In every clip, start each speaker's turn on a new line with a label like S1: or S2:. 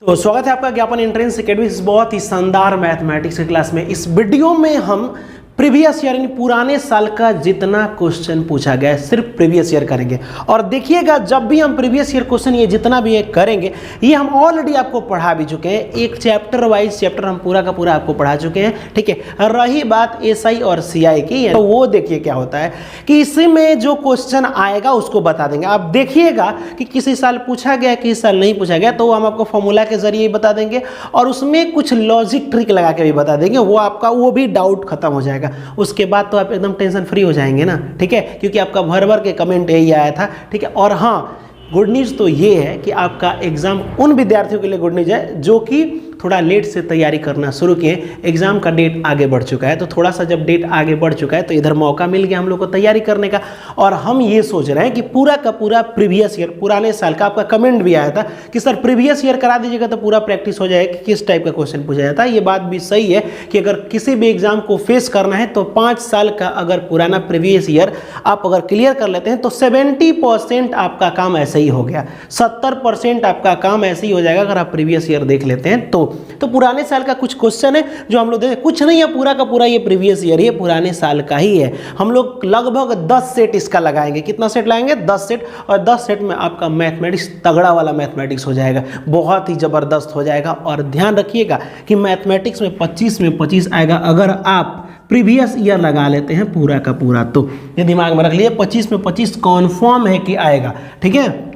S1: तो स्वागत है आपका ज्ञापन एंट्रेंस एकेडमी बहुत ही शानदार मैथमेटिक्स की क्लास में। इस वीडियो में हम प्रीवियस ईयर यानी पुराने साल का जितना क्वेश्चन पूछा गया है सिर्फ प्रीवियस ईयर करेंगे। और देखिएगा जब भी हम प्रीवियस ईयर क्वेश्चन ये जितना भी करेंगे ये हम ऑलरेडी आपको पढ़ा भी चुके हैं। एक चैप्टर वाइज चैप्टर हम पूरा का पूरा आपको पढ़ा चुके हैं, ठीक है। रही बात एसआई और सीआई की, तो वो देखिए क्या होता है कि इसमें जो क्वेश्चन आएगा उसको बता देंगे। आप देखिएगा कि किसी साल पूछा गया किसी साल नहीं पूछा गया, तो हम आपको फॉर्मूला के जरिए बता देंगे और उसमें कुछ लॉजिक ट्रिक लगा के भी बता देंगे। वो आपका वो भी डाउट खत्म हो जाएगा। उसके बाद तो आप एकदम टेंशन फ्री हो जाएंगे ना, ठीक है, क्योंकि आपका भर भर के कमेंट यही आया था, ठीक है। और हाँ, गुड न्यूज़ तो ये है कि आपका एग्जाम उन विद्यार्थियों के लिए गुड न्यूज़ है जो कि थोड़ा लेट से तैयारी करना शुरू किए। एग्जाम का डेट आगे बढ़ चुका है, तो थोड़ा सा जब डेट आगे बढ़ चुका है तो इधर मौका मिल गया हम लोग को तैयारी करने का। और हम ये सोच रहे हैं कि पूरा का पूरा प्रीवियस ईयर पुराने साल का, आपका कमेंट भी आया था कि सर प्रीवियस ईयर करा दीजिएगा तो पूरा प्रैक्टिस हो जाएगा कि किस टाइप का क्वेश्चन पूछा जाता है। ये बात भी सही है कि अगर किसी भी एग्जाम को फेस करना है तो 5 साल का अगर पुराना प्रीवियस ईयर आप अगर क्लियर कर लेते हैं तो 70% आपका काम ऐसे ही हो गया, 70% आपका काम ऐसे ही हो जाएगा अगर आप प्रीवियस ईयर देख लेते हैं तो पुराने साल का कुछ क्वेश्चन है जो हम लोग देखें, कुछ नहीं है, पूरा का पूरा ये प्रीवियस ईयर ये पुराने साल का ही है। हम लोग लगभग 10 सेट इसका लगाएंगे। कितना सेट लाएंगे? 10 सेट। और 10 सेट में आपका मैथमेटिक्स तगड़ा वाला मैथमेटिक्स हो जाएगा, बहुत ही ज़बरदस्त हो जाएगा। और ध्यान रखिएगा कि मैथमेटिक्स में 25 में 25 आएगा अगर आप प्रीवियस ईयर लगा लेते हैं पूरा का पूरा। तो ये दिमाग में रख लिए 25 में 25 कॉन्फर्म है कि आएगा, ठीक है।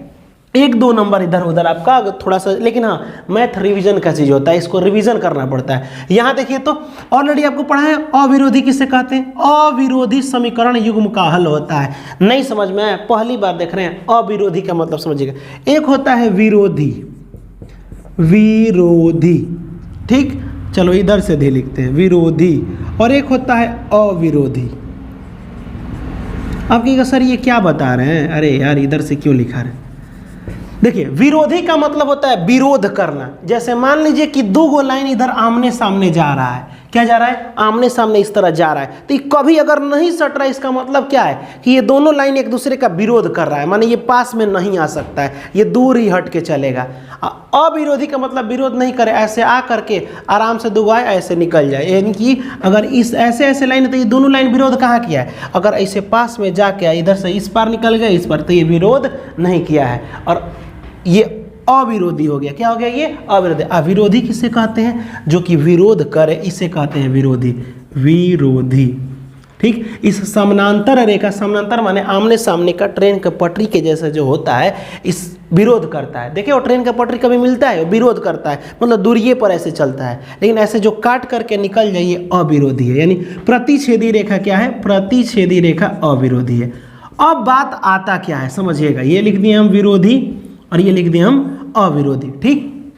S1: 1-2 नंबर इधर उधर आपका थोड़ा सा, लेकिन हाँ मैथ रिवीजन का चीज़ होता है, इसको रिवीजन करना पड़ता है। यहाँ देखिए तो ऑलरेडी आपको पढ़ा है अविरोधी किसे कहते हैं। अविरोधी समीकरण युग्म का हल होता है। नहीं समझ में आया, पहली बार देख रहे हैं, अविरोधी का मतलब समझिएगा। एक होता है विरोधी, विरोधी, ठीक, चलो इधर से दे लिखते हैं विरोधी, और एक होता है अविरोधी। आप कहिएगा सर ये क्या बता रहे हैं, अरे यार इधर से क्यों लिखा रहे हैं। देखिए विरोधी का मतलब होता है विरोध करना। जैसे मान लीजिए कि 2 लाइन इधर आमने सामने जा रहा है, क्या जा रहा है, आमने सामने इस तरह जा रहा है, तो कभी अगर नहीं सट रहा है इसका मतलब क्या है कि ये दोनों लाइन एक दूसरे का विरोध कर रहा है, माने ये पास में नहीं आ सकता है, ये दूर ही हट के चलेगा। अविरोधी का मतलब विरोध नहीं करे, ऐसे आ करके आराम से दुगाए ऐसे निकल जाए, यानी कि अगर इस ऐसे ऐसे लाइन है तो ये दोनों लाइन विरोध कहाँ किया है, अगर ऐसे पास में जाके इधर से इस पार निकल गए इस पर, तो ये विरोध नहीं किया है और ये अविरोधी हो गया। क्या हो गया? ये अविरोधी। अविरोधी किसे कहते हैं? जो कि विरोध करे, इसे कहते हैं विरोधी, विरोधी, ठीक। इस समानांतर रेखा, समानांतर माने आमने सामने का, ट्रेन का पटरी के जैसा जो होता है, इस विरोध करता है। देखिए वो ट्रेन का पटरी कभी मिलता है, विरोध करता है, मतलब दूरिये पर ऐसे चलता है, लेकिन ऐसे जो काट करके निकल जाइए अविरोधी है। यानी प्रतिच्छेदी रेखा क्या है? प्रतिच्छेदी रेखा अविरोधी है। अब बात आता क्या है समझिएगा, ये लिख दिए हम विरोधी और ये लिख दिए हम अविरोधी, ठीक।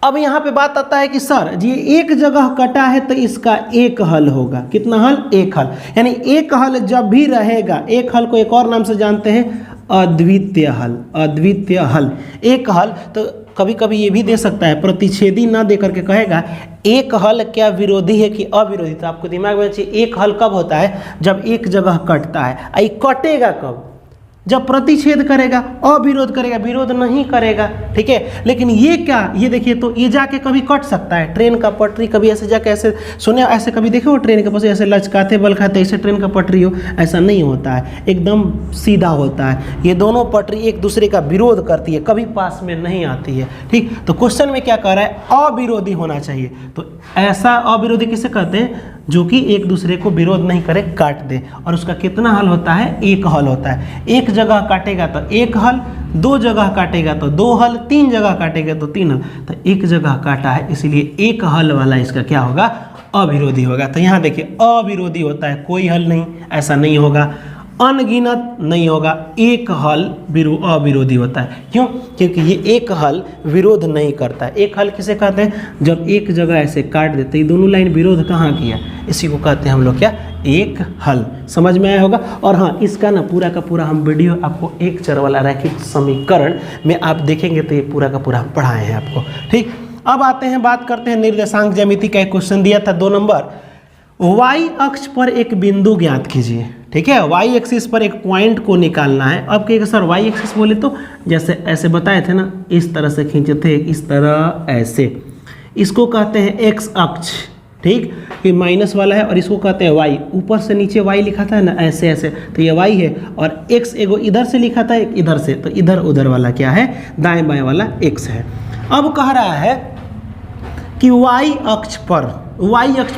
S1: अब यहाँ पे बात आता है कि सर जी एक जगह कटा है तो इसका एक हल होगा। कितना हल? एक हल। यानी एक हल जब भी रहेगा, एक हल को एक और नाम से जानते हैं अद्वितीय हल, अद्वितीय हल। एक हल तो कभी कभी ये भी दे सकता है, प्रतिच्छेदी ना दे करके कहेगा एक हल क्या विरोधी है कि अविरोधी। तो आपको दिमाग में चाहिए एक हल कब होता है? जब एक जगह कटता है। आई कटेगा कब? जब प्रतिच्छेद करेगा, अविरोध करेगा, विरोध नहीं करेगा, ठीक है। लेकिन ये क्या, ये देखिए तो ये जाके कभी कट सकता है, ट्रेन का पटरी कभी ऐसे जाके ऐसे, सुने ऐसे कभी देखे हो ट्रेन के पास ऐसे लचकाते बल खाते ऐसे ट्रेन का पटरी हो, ऐसा नहीं होता है, एकदम सीधा होता है। ये दोनों पटरी एक दूसरे का विरोध करती है, कभी पास में नहीं आती है, ठीक। तो क्वेश्चन में क्या कह रहा है? अविरोधी होना चाहिए। तो ऐसा अविरोधी किसे कहते हैं? जो कि एक दूसरे को विरोध नहीं करे, काट दे। और उसका कितना हल होता है? एक हल होता है। एक जगह काटेगा तो एक हल, 2 जगह काटेगा तो 2 हल, 3 जगह काटेगा तो 3 हल। तो एक जगह काटा है इसलिए एक हल वाला इसका क्या होगा? अविरोधी होगा। तो यहाँ देखिए अविरोधी होता है, कोई हल नहीं, ऐसा नहीं होगा। अनगिनत नहीं होगा, एक हल अविरोधी होता है। क्यों? क्योंकि ये एक हल विरोध नहीं करता है। एक हल किसे कहते हैं? जब एक जगह ऐसे काट देते, ये दोनों लाइन विरोध कहाँ किया, इसी को कहते हैं हम लोग क्या? एक हल। समझ में आया होगा। और हाँ, इसका ना पूरा का पूरा हम वीडियो आपको एक चर वाला रैखिक समीकरण में आप देखेंगे तो ये पूरा का पूरा हम पढ़ाए हैं आपको, ठीक। अब आते हैं, बात करते हैं निर्देशांक ज्यामिति का एक क्वेश्चन दिया था 2 नंबर। y अक्ष पर एक बिंदु ज्ञात कीजिए, ठीक है। वाई एक्सिस पर एक पॉइंट को निकालना है। अब कहेगा सर वाई एक्सिस बोले तो जैसे ऐसे बताए थे ना, इस तरह से खींचे थे, इस तरह ऐसे, इसको कहते हैं एक्स अक्ष, ठीक, ये माइनस वाला है, और इसको कहते हैं वाई। ऊपर से नीचे वाई लिखा था ना, ऐसे ऐसे, तो ये वाई है, और एक्स एगो इधर से लिखा था, एक इधर से, तो इधर उधर वाला क्या है, दाएं बाएं वाला एक्स है। अब कह रहा है कि वाई अक्ष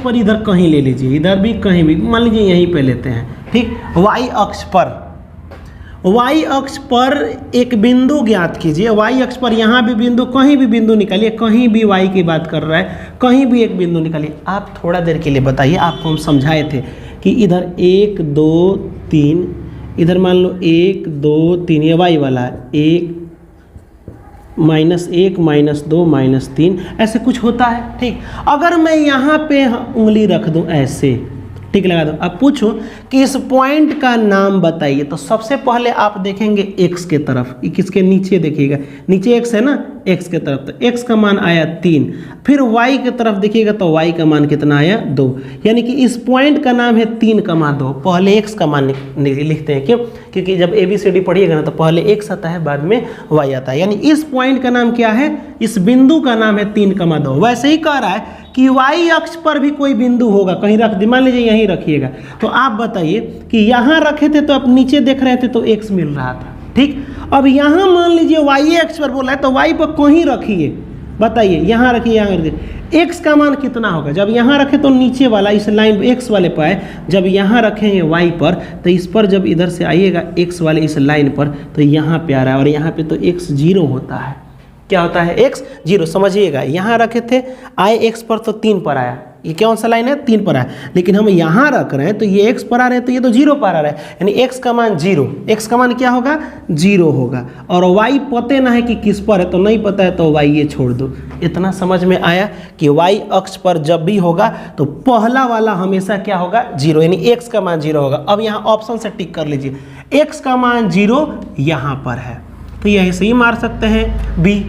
S1: पर इधर कहीं ले लीजिए, इधर भी कहीं भी, मान लीजिए यहीं पे लेते हैं, ठीक। वाई अक्ष पर एक बिंदु ज्ञात कीजिए। वाई अक्ष पर यहाँ भी बिंदु, कहीं भी बिंदु निकालिए, कहीं भी वाई की बात कर रहा है, कहीं भी एक बिंदु निकालिए। आप थोड़ा देर के लिए बताइए, आपको हम समझाए थे कि इधर 1 2 3, इधर मान लो 1 2 3, ये वाई वाला है, 1 -1 -2 -3, ऐसे कुछ होता है, ठीक। अगर मैं यहाँ पे उंगली रख दूँ ऐसे, ठीक लगा दो, अब पूछो कि इस पॉइंट का नाम बताइए, तो सबसे पहले आप देखेंगे x के तरफ, किसके नीचे देखिएगा, नीचे x है ना, x के तरफ, तो x का मान आया 3। फिर y के तरफ देखिएगा तो y का मान कितना आया 2, यानी कि इस पॉइंट का नाम है 3,2। पहले x का मान लिखते हैं, क्यों, क्योंकि जब ABCD पढ़िएगा ना तो पहले x आता है, बाद में y आता है, यानी इस पॉइंट का नाम क्या है, इस बिंदु का नाम है 3,2। वैसे ही कह रहा है कि वाई अक्ष पर भी कोई बिंदु होगा, कहीं रख दी, मान लीजिए यहीं रखिएगा, तो आप बताइए कि यहाँ रखे थे तो आप नीचे देख रहे थे तो x मिल रहा था, ठीक। अब यहाँ मान लीजिए वाई अक्ष पर बोला है तो वाई पर कहीं रखिए, बताइए, यहाँ रखिए, यहाँ रखिए, x का मान कितना होगा, जब यहाँ रखे तो नीचे वाला इस लाइन x वाले पर है, जब यहाँ रखेंगे y पर तो इस पर जब इधर से आइएगा x वाले इस लाइन पर तो यहाँ पे आ रहा है, और यहाँ पे तो x 0 होता है, क्या होता है, x 0, समझिएगा। यहाँ रखे थे आए x पर तो 3 पर आया, ये कौन सा लाइन है, 3 पर आया, लेकिन हम यहाँ रख रहे हैं तो ये x पर आ रहे हैं तो ये तो 0 पर आ रहा है, यानी x का मान 0, x का मान क्या होगा, 0 होगा। और y पते ना है कि किस पर है, तो नहीं पता है तो y ये छोड़ दो। इतना समझ में आया कि y अक्ष पर जब भी होगा तो पहला वाला हमेशा क्या होगा, 0, यानी x का मान 0 होगा। अब यहाँ ऑप्शन से टिक कर लीजिए, x का मान 0 यहाँ पर है, तो यही सही मार सकते हैं बी,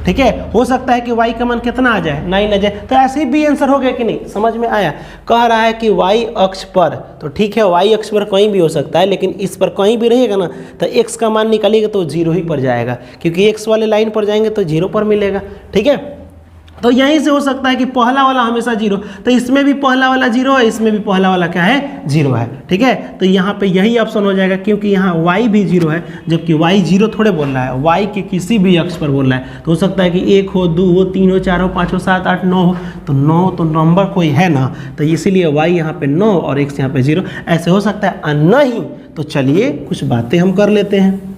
S1: ठीक है। हो सकता है कि y का मान कितना आ जाए, 9 आ जाए, तो ऐसे ही बी आंसर हो गया कि नहीं, समझ में आया। कह रहा है कि y अक्ष पर, तो ठीक है, y अक्ष पर कहीं भी हो सकता है, लेकिन इस पर कहीं भी रहेगा ना तो x का मान निकालिएगा तो 0 ही पर जाएगा, क्योंकि x वाले लाइन पर जाएंगे तो 0 पर मिलेगा, ठीक है। तो यहीं से हो सकता है कि पहला वाला हमेशा 0, तो इसमें भी पहला वाला 0 है, इसमें भी पहला वाला क्या है, 0 है, ठीक है। तो यहाँ पे यही ऑप्शन हो जाएगा, क्योंकि यहाँ y भी 0 है, जबकि y 0 थोड़े बोल रहा है, y के किसी भी अक्ष पर बोल रहा है, तो हो सकता है कि 1 हो, 2 हो, 3 हो, 4 हो, 5 हो, 7 8 9 हो, तो 9 तो नंबर कोई है ना, तो इसीलिए y यहाँ पे 9 और x यहाँ पे 0, ऐसे हो सकता है। नहीं तो चलिए कुछ बातें हम कर लेते हैं।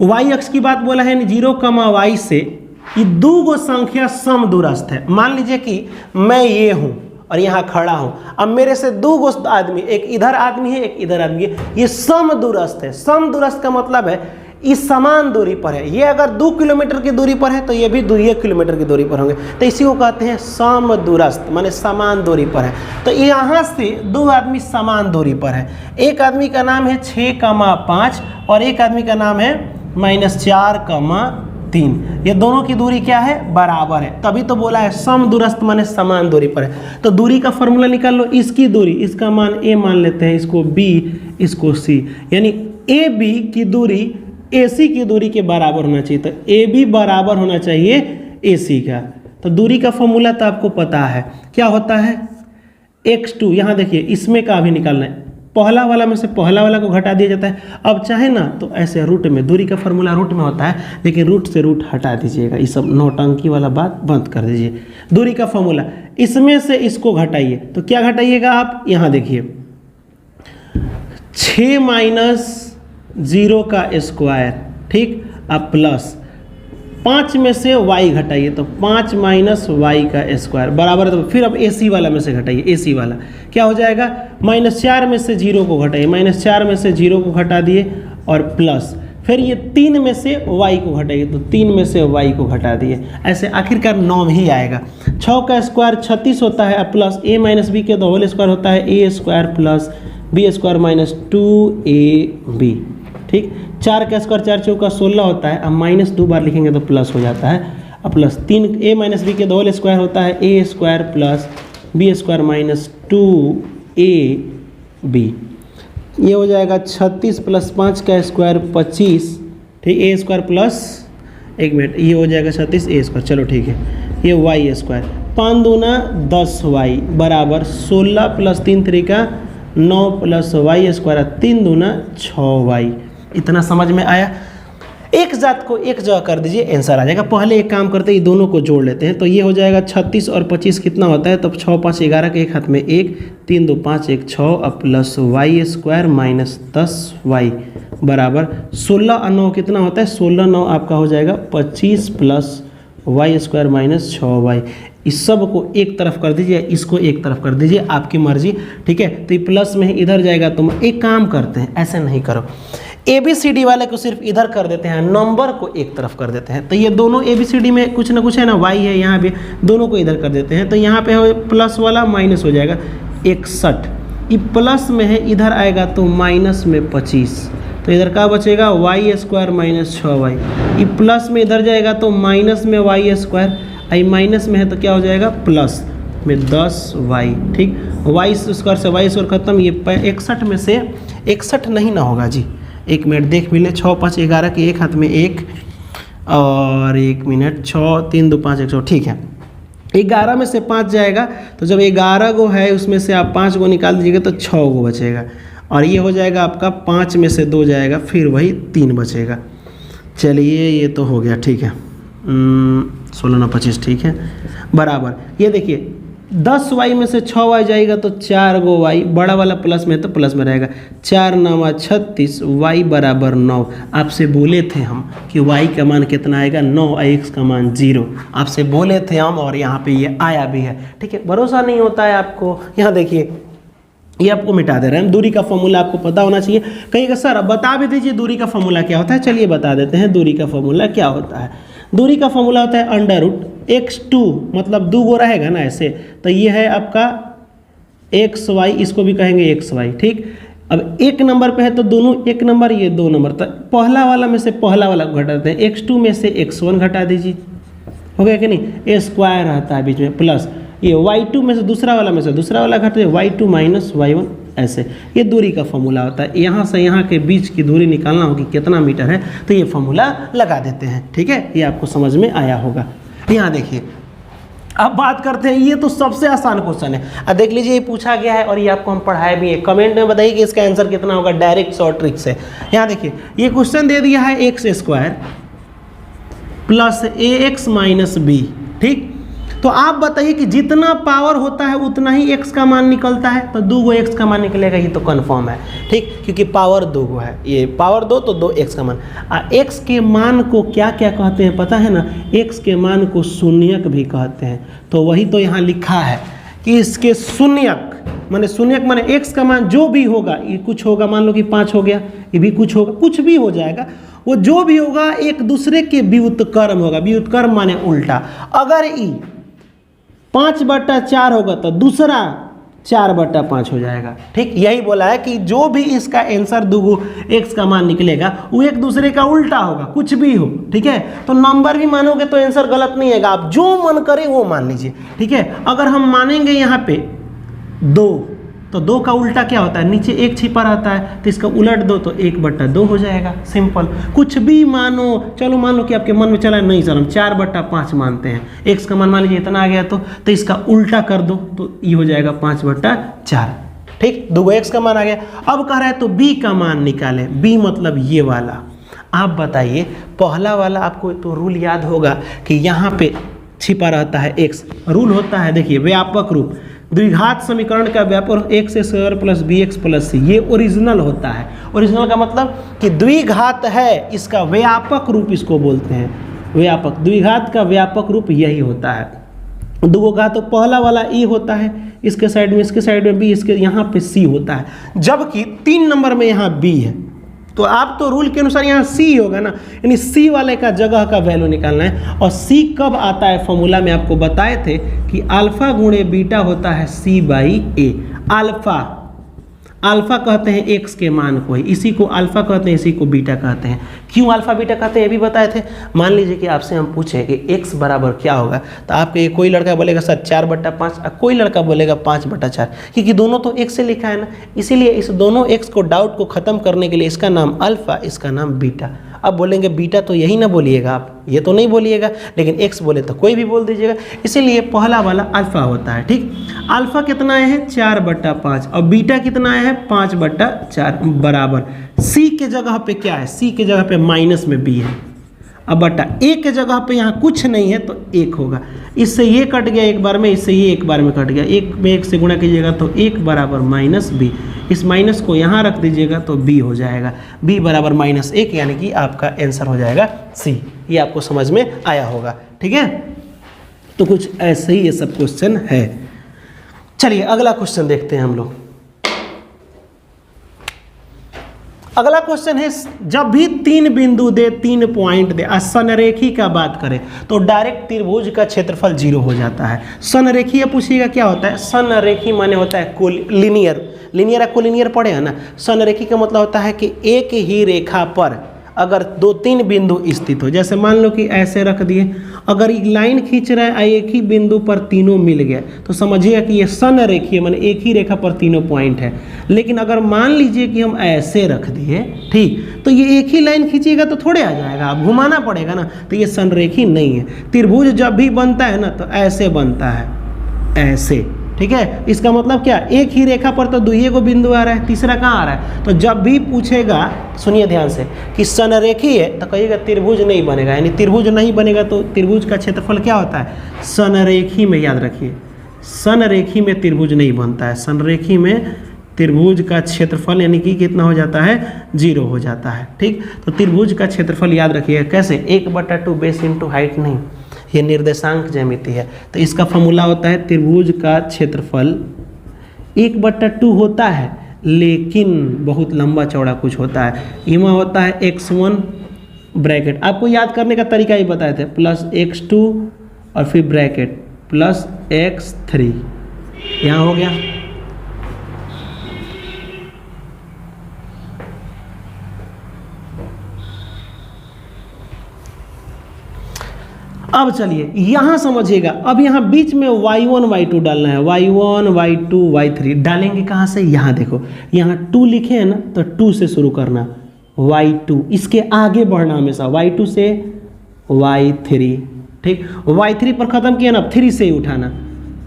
S1: y अक्ष की बात बोला है, 0, y से ये दो गो संख्या समदूरस्थ है। मान लीजिए कि मैं ये हूं और यहाँ खड़ा हूं, अब मेरे से दो गो आदमी, एक इधर आदमी है, एक इधर आदमी है, ये समदूरस्थ है। समदूरस्थ का मतलब है इस समान दूरी पर है, ये अगर 2 किलोमीटर की दूरी पर है तो ये भी 2 किलोमीटर की दूरी पर होंगे, तो इसी को कहते हैं समदूरस्थ, माने समान दूरी पर है। तो यहाँ से दो आदमी समान दूरी पर है, एक आदमी का नाम है 6,5 और एक आदमी का नाम है -4,3, ये दोनों की दूरी क्या है, बराबर है, तभी तो बोला है समदूरस्थ माने समान दूरी पर है। तो दूरी का फॉर्मूला निकाल लो, इसकी दूरी, इसका मान a मान लेते हैं, इसको b, इसको c, यानी AB की दूरी AC की दूरी के बराबर होना चाहिए, तो AB बराबर होना चाहिए AC का। तो दूरी का फॉर्मूला तो आपको पता है क्या होता है, x2, यहाँ देखिए इसमें का भी निकालना है, पहला वाला में से पहला वाला को घटा दिया जाता है। अब चाहे ना तो ऐसे रूट में, दूरी का फॉर्मूला रूट में होता है, लेकिन रूट से रूट हटा दीजिएगा, ये सब नौटंकी वाला बात बंद कर दीजिए। दूरी का फॉर्मूला, इसमें से इसको घटाइए, तो क्या घटाइएगा आप, यहाँ देखिए 6 - 0 का स्क्वायर, ठीक, अब प्लस 5 में से y घटाइए, तो 5 - y का स्क्वायर बराबर, तो फिर अब AC वाला में से घटाइए, AC वाला क्या हो जाएगा, -4 में से 0 को घटाइए, -4 में से 0 को घटा दिए और प्लस, फिर ये 3 में से y को घटाइए, तो 3 में से y को घटा दिए, ऐसे आखिरकार 9 ही आएगा। 6 का स्क्वायर 36 होता है, प्लस a - b के होल स्क्वायर होता है a² प्लस b² - 2ab, ठीक। 4 का स्क्वायर 4 चौका 16 होता है, अब माइनस 2 बार लिखेंगे तो प्लस हो जाता है, अब प्लस 3 a - b के होल स्क्वायर होता है a² प्लस b² - 2ab, ये हो जाएगा 36 + 5 का स्क्वायर 25, ठीक, ए स्क्वायर प्लस 1 मिनट, ये हो जाएगा 36 ए स्क्वायर, चलो ठीक है, ये वाई स्क्वायर, 5 दूना 10 वाई बराबर 16 + 3 3 का 9 + वाई स्क्वायर 3 दूना 6 वाई। इतना समझ में आया। एक जात को एक जगह कर दीजिए, आंसर आ जाएगा। पहले एक काम करते हैं, ये दोनों को जोड़ लेते हैं, तो ये हो जाएगा 36 और 25 कितना होता है, तब 6 5 11 के एक हाथ में 1, 3 2 5 1 6 अब plus y square minus 10 y बराबर 16 और 9 कितना होता है, 16 9 आपका हो जाएगा 25 plus y square minus 6 y. इस सब को एक तरफ कर दीजिए, इसको एक तरफ कर दीजिए, आपकी मर्जी, ठीक है। तो ये प्लस में इधर जाएगा, तो एक काम करते हैं, ऐसे नहीं करो, ABCD वाले को सिर्फ इधर कर देते हैं, नंबर को एक तरफ कर देते हैं। तो ये दोनों ABCD में कुछ ना कुछ है ना, y है यहाँ भी, दोनों को इधर कर देते हैं, तो यहाँ पे हो प्लस वाला माइनस हो जाएगा 61, ये प्लस में है, इधर आएगा तो माइनस में 25, तो इधर क्या बचेगा वाई स्क्वायर माइनस 6 वाई, ये प्लस में इधर जाएगा तो माइनस में वाई स्क्वायर, आई माइनस में है तो क्या हो जाएगा प्लस में 10 वाई, ठीक। वाई स्क्वायर से वाई स्क्वायर खत्म, ये 61 में से 61 नहीं ना होगा जी, 1 मिनट देख मिले, 6 5 11 के एक हाथ में 1 और 1 मिनट 6 3 2 5 1 6, ठीक है। 11 में से 5 जाएगा, तो जब 11 गो है उसमें से आप 5 गो निकाल दीजिएगा तो 6 गो बचेगा, और ये हो जाएगा आपका 5 में से 2 जाएगा, फिर वही 3 बचेगा। चलिए ये तो हो गया, ठीक है, 16 9 25, ठीक है, बराबर ये देखिए 10 वाई में से 6 वाई जाएगा तो 4 गो वाई, बड़ा वाला प्लस में तो प्लस में रहेगा, 4 9 36 वाई बराबर 9। आपसे बोले थे हम कि वाई का मान कितना आएगा 9 और एक्स का मान 0, आपसे बोले थे हम, और यहाँ पे ये आया भी है, ठीक है। भरोसा नहीं होता है आपको, यहाँ देखिए ये आपको मिटा दे रहे हैं, दूरी का फॉर्मूला आपको पता होना चाहिए। कहिएगा सर अब बता भी दीजिए दूरी का फॉर्मूला क्या होता है, चलिए बता देते हैं दूरी का फॉर्मूला क्या होता है। दूरी का फॉर्मूला होता है √x2, मतलब 2 गो रहेगा ना ऐसे, तो ये है आपका xy, इसको भी कहेंगे xy, ठीक। अब एक नंबर पे है तो दोनों एक नंबर, ये 2 नंबर, तो पहला वाला में से पहला वाला घटाते हैं, x2 में से x1 घटा दीजिए, हो गया कि नहीं, a स्क्वायर रहता है बीच में प्लस ये y2 में से दूसरा वाला घटाते y2 माइनस y1, ऐसे ये दूरी का फॉर्मूला होता है। यहाँ से यहाँ के बीच की दूरी निकालना होगी कितना मीटर है, तो ये फॉर्मूला लगा देते हैं, ठीक है। ये आपको समझ में आया होगा। यहाँ देखिए अब बात करते हैं, ये तो सबसे आसान क्वेश्चन है, अब देख लीजिए ये पूछा गया है और ये आपको हम पढ़ाए भी है। कमेंट में बताइए कि इसका आंसर कितना होगा, डायरेक्ट शॉर्ट ट्रिक से। यहाँ देखिए ये क्वेश्चन दे दिया है x square plus ax minus b, ठीक। तो आप बताइए कि जितना पावर होता है उतना ही x का मान निकलता है, तो 2 गो x का मान निकलेगा, ये तो कन्फर्म है, ठीक, क्योंकि पावर 2 गो है, ये पावर 2 तो 2 x का मान। x के मान को क्या क्या कहते हैं पता है ना, x के मान को शून्यक भी कहते हैं। तो वही तो यहाँ लिखा है कि इसके शून्यक माने x का मान जो भी होगा, ये कुछ होगा, मान लो कि 5 हो गया, ये भी कुछ होगा, कुछ भी हो जाएगा, वो जो भी होगा एक दूसरे के व्युत्क्रम होगा। व्युत्क्रम माने उल्टा। अगर ई 5/4 होगा तो दूसरा 4/5 हो जाएगा, ठीक। यही बोला है कि जो भी इसका आंसर 2 गो x का मान निकलेगा वो एक दूसरे का उल्टा होगा, कुछ भी हो, ठीक है। तो नंबर भी मानोगे तो आंसर गलत नहीं आएगा, आप जो मन करे वो मान लीजिए, ठीक है। अगर हम मानेंगे यहाँ पे 2, तो 2 का उल्टा क्या होता है, नीचे 1 छिपा रहता है, तो इसका उलट दो तो 1/2 हो जाएगा, सिंपल। कुछ भी मानो, चलो मान लो कि आपके मन में चला नहीं सर हम 4/5 मानते हैं, x का मान मान लीजिए इतना आ गया, तो इसका उल्टा कर दो तो ये हो जाएगा 5/4, ठीक। 2 x का मान आ गया। अब कह रहा है तो b का मान निकालें, b मतलब ये वाला। आप बताइए पहला वाला आपको तो रूल याद होगा कि यहाँ पे छिपा रहता है x, रूल होता है देखिए व्यापक रूप, द्विघात समीकरण का व्यापक x square plus bx plus c, ये ओरिजिनल होता है। ओरिजिनल का मतलब कि द्विघात है, इसका व्यापक रूप इसको बोलते हैं, व्यापक, द्विघात का व्यापक रूप यही होता है। 2 घात तो पहला वाला e होता है, इसके साइड में, इसके साइड में b, इसके यहाँ पे c होता है, जबकि 3 नंबर में यहाँ b है। तो आप तो रूल के अनुसार यहाँ c होगा ना, यानी c वाले का जगह का वैल्यू निकालना है। और c कब आता है, फॉर्मूला में आपको बताए थे कि अल्फा गुणे बीटा होता है c/a। अल्फा कहते हैं एक्स के मान को ही, इसी को अल्फा कहते हैं, इसी को बीटा कहते हैं। क्यों अल्फा बीटा कहते हैं ये भी बताए थे। मान लीजिए कि आपसे हम पूछें कि एक्स बराबर क्या होगा, तो आपके कोई लड़का बोलेगा सर 4/5 और कोई लड़का बोलेगा 5/4, क्योंकि दोनों तो एक्स से लिखा है ना, इसीलिए इस दोनों एक्स को डाउट को ख़त्म करने के लिए इसका नाम अल्फा, इसका नाम बीटा। अब बोलेंगे बीटा तो यही ना बोलिएगा आप, ये तो नहीं बोलिएगा, लेकिन एक्स बोले तो कोई भी बोल दीजिएगा, इसीलिए पहला वाला अल्फा होता है। ठीक, अल्फा कितना आया है 4/5 और बीटा कितना आया है 5/4 बराबर सी के जगह पे क्या है, सी के जगह पे माइनस में बी है, अब बटा ए के जगह पे यहाँ कुछ नहीं है तो 1 होगा, इससे ये कट गया एक बार में, इससे ये एक बार में कट गया, 1 में 1 से गुणा कीजिएगा तो 1 बराबर -b, इस माइनस को यहाँ रख दीजिएगा तो b हो जाएगा, b बराबर -1, यानी कि आपका आंसर हो जाएगा c। ये आपको समझ में आया होगा। ठीक है, तो कुछ ऐसे ही ये सब क्वेश्चन है। चलिए अगला क्वेश्चन देखते हैं हम लोग। अगला क्वेश्चन है, जब भी 3 बिंदु दे 3 पॉइंट दे, संरेखी का बात करें तो डायरेक्ट त्रिभुज का क्षेत्रफल 0 हो जाता है। संरेखी पूछिएगा क्या होता है, संरेखी माने होता है लिनियर, लिनियर आपको लिनियर पढ़े है ना। संरेखी का मतलब होता है कि एक ही रेखा पर अगर 2-3 बिंदु स्थित हो, जैसे मान लो कि ऐसे रख दिए, अगर एक लाइन खींच रहा है एक ही बिंदु पर तीनों मिल गया तो समझिएगा कि ये संरेखीय माने एक ही रेखा पर तीनों पॉइंट है। लेकिन अगर मान लीजिए कि हम ऐसे रख दिए, ठीक, तो ये एक ही लाइन खींचिएगा तो थोड़े आ जाएगा, आप घुमाना पड़ेगा ना, तो ये संरेखी नहीं है। त्रिभुज जब भी बनता है ना तो ऐसे बनता है, ऐसे। ठीक है, इसका मतलब क्या, एक ही रेखा पर तो 2 को बिंदु आ रहा है, तीसरा कहाँ आ रहा है। तो जब भी पूछेगा, सुनिए ध्यान से, कि संरेखी है तो कहिएगा त्रिभुज नहीं बनेगा, यानी त्रिभुज नहीं बनेगा तो त्रिभुज का क्षेत्रफल क्या होता है, संरेखी में, याद रखिए संरेखी में त्रिभुज नहीं बनता है। संरेखी में त्रिभुज का क्षेत्रफल यानी कि कितना हो जाता है, 0 हो जाता है। ठीक, तो त्रिभुज का क्षेत्रफल याद रखिएगा कैसे, 1/2 बेस इंटू हाइट नहीं, ये निर्देशांक ज्यामिति है, तो इसका फॉर्मूला होता है त्रिभुज का क्षेत्रफल 1/2 होता है, लेकिन बहुत लंबा चौड़ा कुछ होता है, इमा होता है x1 ब्रैकेट, आपको याद करने का तरीका ही बताए थे, प्लस x2 और फिर ब्रैकेट प्लस x3, यहाँ हो गया। अब चलिए यहाँ समझिएगा, अब यहाँ बीच में y1 y2 डालना है, y1 y2 y3 डालेंगे कहाँ से, यहाँ देखो, यहाँ 2 लिखे हैं ना तो 2 से शुरू करना, y2 इसके आगे बढ़ना हमेशा, y2 से y3, ठीक, y3 पर ख़त्म किया ना, 3 से ही उठाना,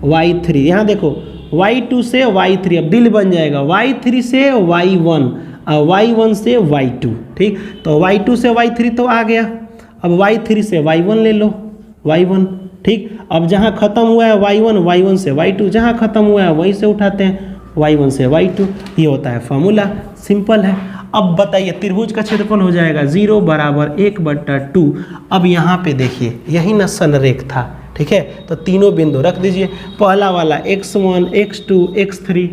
S1: y3, यहाँ देखो y2 से y3, अब दिल बन जाएगा, y3 से y1 और y1 से y2, ठीक, तो y2 से y3 तो आ गया, अब y3 से y1 ले लो, y1, ठीक, अब जहाँ खत्म हुआ है y1, y1 से y2, जहाँ खत्म हुआ है वहीं से उठाते हैं, y1 से y2, ये होता है फॉर्मूला, सिंपल है। अब बताइए त्रिभुज का क्षेत्रफल हो जाएगा 0 बराबर 1/2। अब यहाँ पे देखिए यही ना संरेख था, ठीक है, तो तीनों बिंदु रख दीजिए, पहला वाला x1 x2 x3,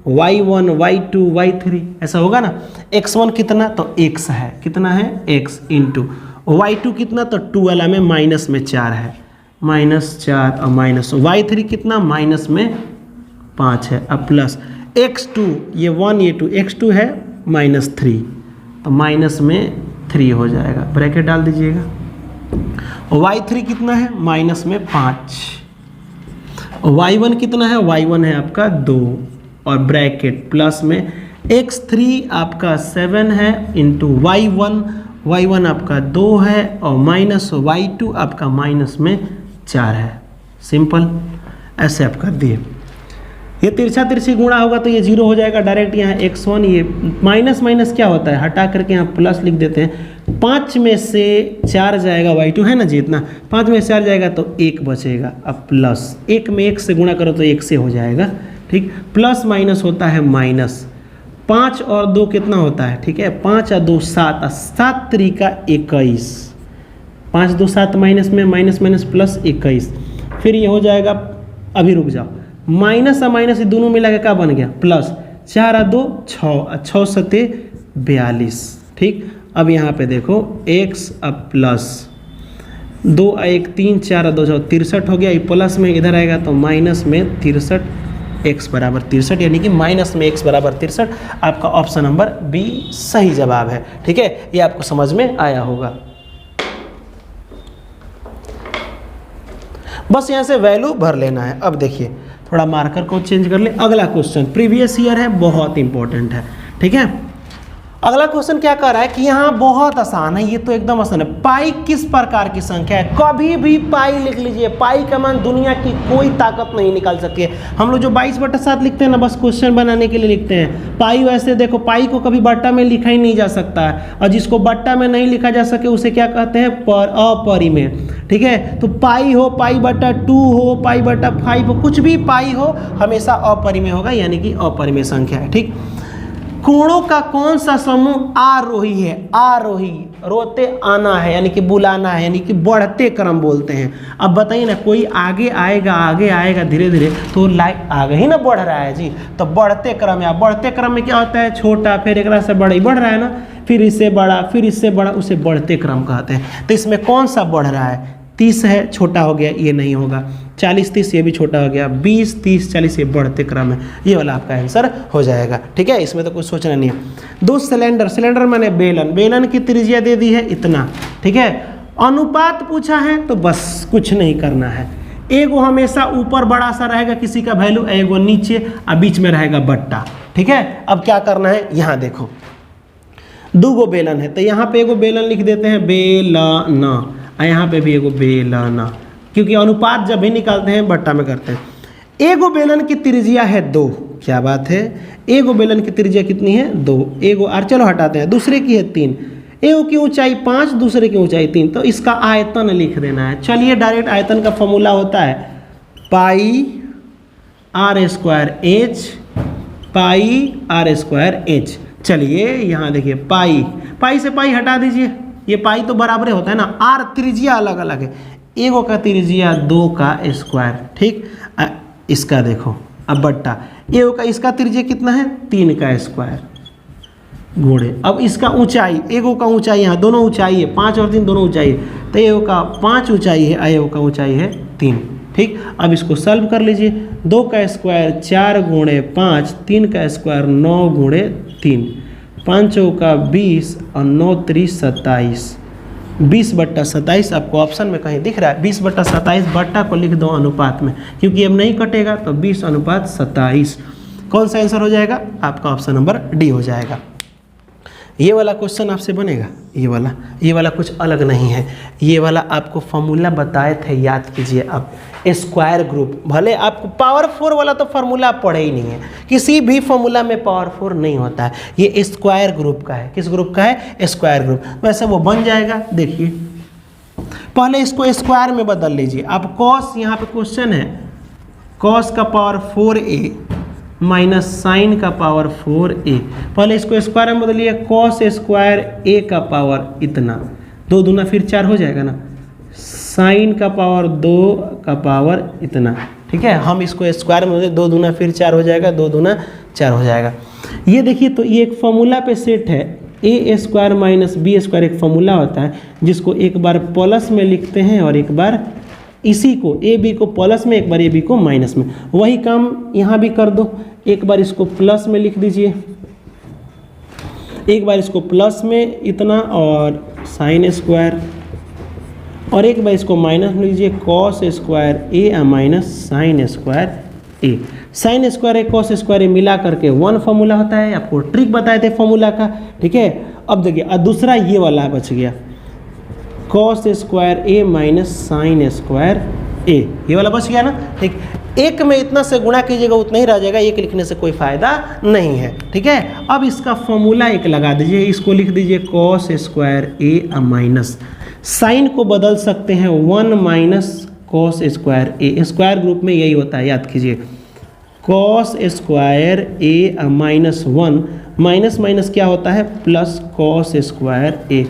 S1: y1 y2 y3, ऐसा होगा ना। x1 कितना तो x है, कितना है x, इंटू y2 कितना तो 2 वाला में माइनस में 4 है, -4 और माइनस y3 कितना माइनस में 5 है, अब प्लस x2, ये 1 ये 2, x2 है -3 तो माइनस में 3 हो जाएगा, ब्रैकेट डाल दीजिएगा, y3 कितना है माइनस में 5, y1 कितना है, y1 है आपका 2 और ब्रैकेट प्लस में x3 आपका 7 है इंटू y1 आपका 2 है और माइनस y2 आपका माइनस में 4 है, सिंपल, ऐसे आप कर दिए। ये तिरछा तिरछी गुणा होगा तो ये 0 हो जाएगा डायरेक्ट, यहाँ x1, ये माइनस माइनस क्या होता है, हटा करके यहाँ प्लस लिख देते हैं, 5 में से 4 जाएगा, y2 है ना जी इतना, 5 में से 4 जाएगा तो 1 बचेगा, अब प्लस 1 में 1 से गुणा करो तो 1 से हो जाएगा, ठीक, प्लस माइनस होता है माइनस, 5 और 2 कितना होता है, ठीक है, 5 और 2 7, 7 त्रिका 21, 5 2 7 माइनस में माइनस माइनस प्लस 21, फिर ये हो जाएगा, अभी रुक जाओ, माइनस और माइनस ये दोनों मिला के क्या बन गया प्लस, 4 और 2 6, 6 सते 42, ठीक। अब यहाँ पे देखो x अब प्लस 2 1 3 4 2 63 हो गया, ये प्लस में इधर आएगा तो माइनस में 63 x बराबर 63, यानी कि माइनस में x बराबर 63। आपका ऑप्शन नंबर बी सही जवाब है। ठीक है, ये आपको समझ में आया होगा। बस यहाँ से वैल्यू भर लेना है। अब देखिए थोड़ा मार्कर को चेंज कर ले। अगला क्वेश्चन प्रीवियस ईयर है, बहुत इंपॉर्टेंट है। ठीक है, अगला क्वेश्चन क्या कर रहा है कि यहाँ बहुत आसान है, ये तो एकदम आसान है। पाई किस प्रकार की संख्या है? कभी भी पाई लिख लीजिए। पाई का मान दुनिया की कोई ताकत नहीं निकाल सकती है। हम लोग जो 22/7 लिखते हैं ना, बस क्वेश्चन बनाने के लिए लिखते हैं। पाई वैसे देखो, पाई को कभी बट्टा में लिखा ही नहीं जा सकता है, और जिसको बट्टा में नहीं लिखा जा सके उसे क्या कहते हैं? अपरिमेय। ठीक है, तो पाई हो, पाई/2 हो, पाई/5 हो, कुछ भी पाई हो हमेशा अपरिमेय होगा, यानी कि अपरिमेय संख्या है। ठीक, कोणों का कौन सा समूह आरोही है? आरोही, रोते आना है, यानी कि बुलाना है, यानी कि बढ़ते क्रम बोलते हैं। अब बताइए ना, कोई आगे आएगा धीरे धीरे, तो लाइक आगे ही ना बढ़ रहा है जी, तो बढ़ते क्रम है। बढ़ते क्रम में क्या होता है? छोटा, फिर एक से बड़ा ही बढ़ रहा है ना, फिर इससे बड़ा, फिर इससे बड़ा, उसे बढ़ते क्रम कहते हैं। तो इसमें कौन सा बढ़ रहा है? 30 है, छोटा हो गया, ये नहीं होगा। 40-30 ये भी छोटा हो गया। 20-30-40 ये बढ़ते क्रम है, ये वाला आपका आंसर हो जाएगा। ठीक है, इसमें तो कुछ सोचना नहीं है। दो सिलेंडर, सिलेंडर माने बेलन, बेलन की त्रिज्या दे दी है इतना। ठीक है, अनुपात पूछा है तो बस कुछ नहीं करना है। एगो हमेशा ऊपर बड़ा सा रहेगा किसी का वैल्यू, एगो नीचे, और बीच में रहेगा बट्टा। ठीक है, अब क्या करना है? यहाँ देखो 2 गो बेलन है, तो यहाँ पे एगो बेलन लिख देते हैं, बेलना, और यहाँ पे भी एगो बेलना, क्योंकि अनुपात जब भी निकालते हैं बट्टा में करते हैं। एगो बेलन की त्रिज्या है 2, क्या बात है? एगो बेलन की त्रिज्या कितनी है? 2। एगो, और चलो हटाते हैं, दूसरे की है 3। एगो की ऊंचाई 5, दूसरे की ऊंचाई 3, तो इसका आयतन लिख देना है। चलिए डायरेक्ट आयतन का फॉर्मूला होता है पाई r² h, पाई r² h। चलिए यहाँ देखिए, पाई से पाई हटा दीजिए, ये पाई तो बराबर होता है ना। आर त्रिज्या अलग अलग है, एगो का त्रिज्या 2 का स्क्वायर। ठीक, इसका देखो अब बट्टा, एगो का, इसका त्रिज्या कितना है? 3 का स्क्वायर गुणे, अब इसका ऊंचाई, एगो का ऊंचाई, यहाँ दोनों ऊंचाई है, 5 और 3 दोनों ऊंचाई है, तो एगो का 5 ऊंचाई है, एगो का ऊंचाई है 3। ठीक, अब इसको सॉल्व कर लीजिए। 2 का स्क्वायर 4 गुणे 5, 3 का स्क्वायर 9 गुणे 3, 5 का 20 और 9 3 27, 20/27 आपको ऑप्शन में कहीं दिख रहा है? 20/27 बट्टा को लिख दो अनुपात में, क्योंकि अब नहीं कटेगा, तो 20/27 कौन सा आंसर हो जाएगा? आपका ऑप्शन नंबर डी हो जाएगा। ये वाला क्वेश्चन आपसे बनेगा, ये वाला कुछ अलग नहीं है। ये वाला आपको फॉर्मूला बताए थे, याद कीजिए आप। स्क्वायर ग्रुप, भले आपको पावर 4 वाला तो फार्मूला आप पढ़े ही नहीं है, किसी भी फॉर्मूला में पावर 4 नहीं होता है। ये स्क्वायर ग्रुप का है। किस ग्रुप का है? Square group. वैसे वो बन जाएगा, देखिए पहले इसको स्क्वायर में बदल लीजिए आप। कॉस, यहाँ पे क्वेश्चन है, कॉस का पावर 4a माइनस साइन का पावर 4a, पहले इसको स्क्वायर में बदलिए। कॉस स्क्वायर a का पावर इतना, 2 दूना फिर 4 हो जाएगा ना, साइन का पावर 2 का पावर इतना। ठीक है, हम इसको स्क्वायर में बदले, 2 दूना फिर 4 हो जाएगा, 2 दूना 4 हो जाएगा। ये देखिए, तो ये एक फॉर्मूला पे सेट है, a² माइनस b² एक फॉर्मूला होता है, जिसको एक बार प्लस में लिखते हैं और एक बार इसी को ए बी को प्लस में, एक बार ए बी को माइनस में। वही काम यहाँ भी कर दो, एक बार इसको प्लस में लिख दीजिए, एक बार इसको प्लस में इतना और साइन स्क्वायर, और एक बार इसको माइनस में लीजिए, कॉस स्क्वायर ए माइनस साइन स्क्वायर ए। साइन स्क्वायर ए कॉस स्क्वायर ए मिला करके 1 फॉर्मूला होता है। आपको ट्रिक बताए थे फॉर्मूला का। ठीक है, अब देखिए, और दूसरा ये वाला बच गया, कॉस स्क्वायर ए माइनस साइन स्क्वायर ए, ये वाला बच गया ना। ठीक, एक में इतना से गुणा कीजिएगा उतना ही रह जाएगा, एक लिखने से कोई फायदा नहीं है। ठीक है, अब इसका फॉर्मूला एक लगा दीजिए, इसको लिख दीजिए कॉस स्क्वायर ए माइनस, साइन को बदल सकते हैं 1 माइनस कॉस स्क्वायर ए। स्क्वायर ग्रुप में यही होता है, याद कीजिए, कॉस स्क्वायर ए माइनस 1, माइनस माइनस क्या होता है? प्लस कॉस स्क्वायर ए।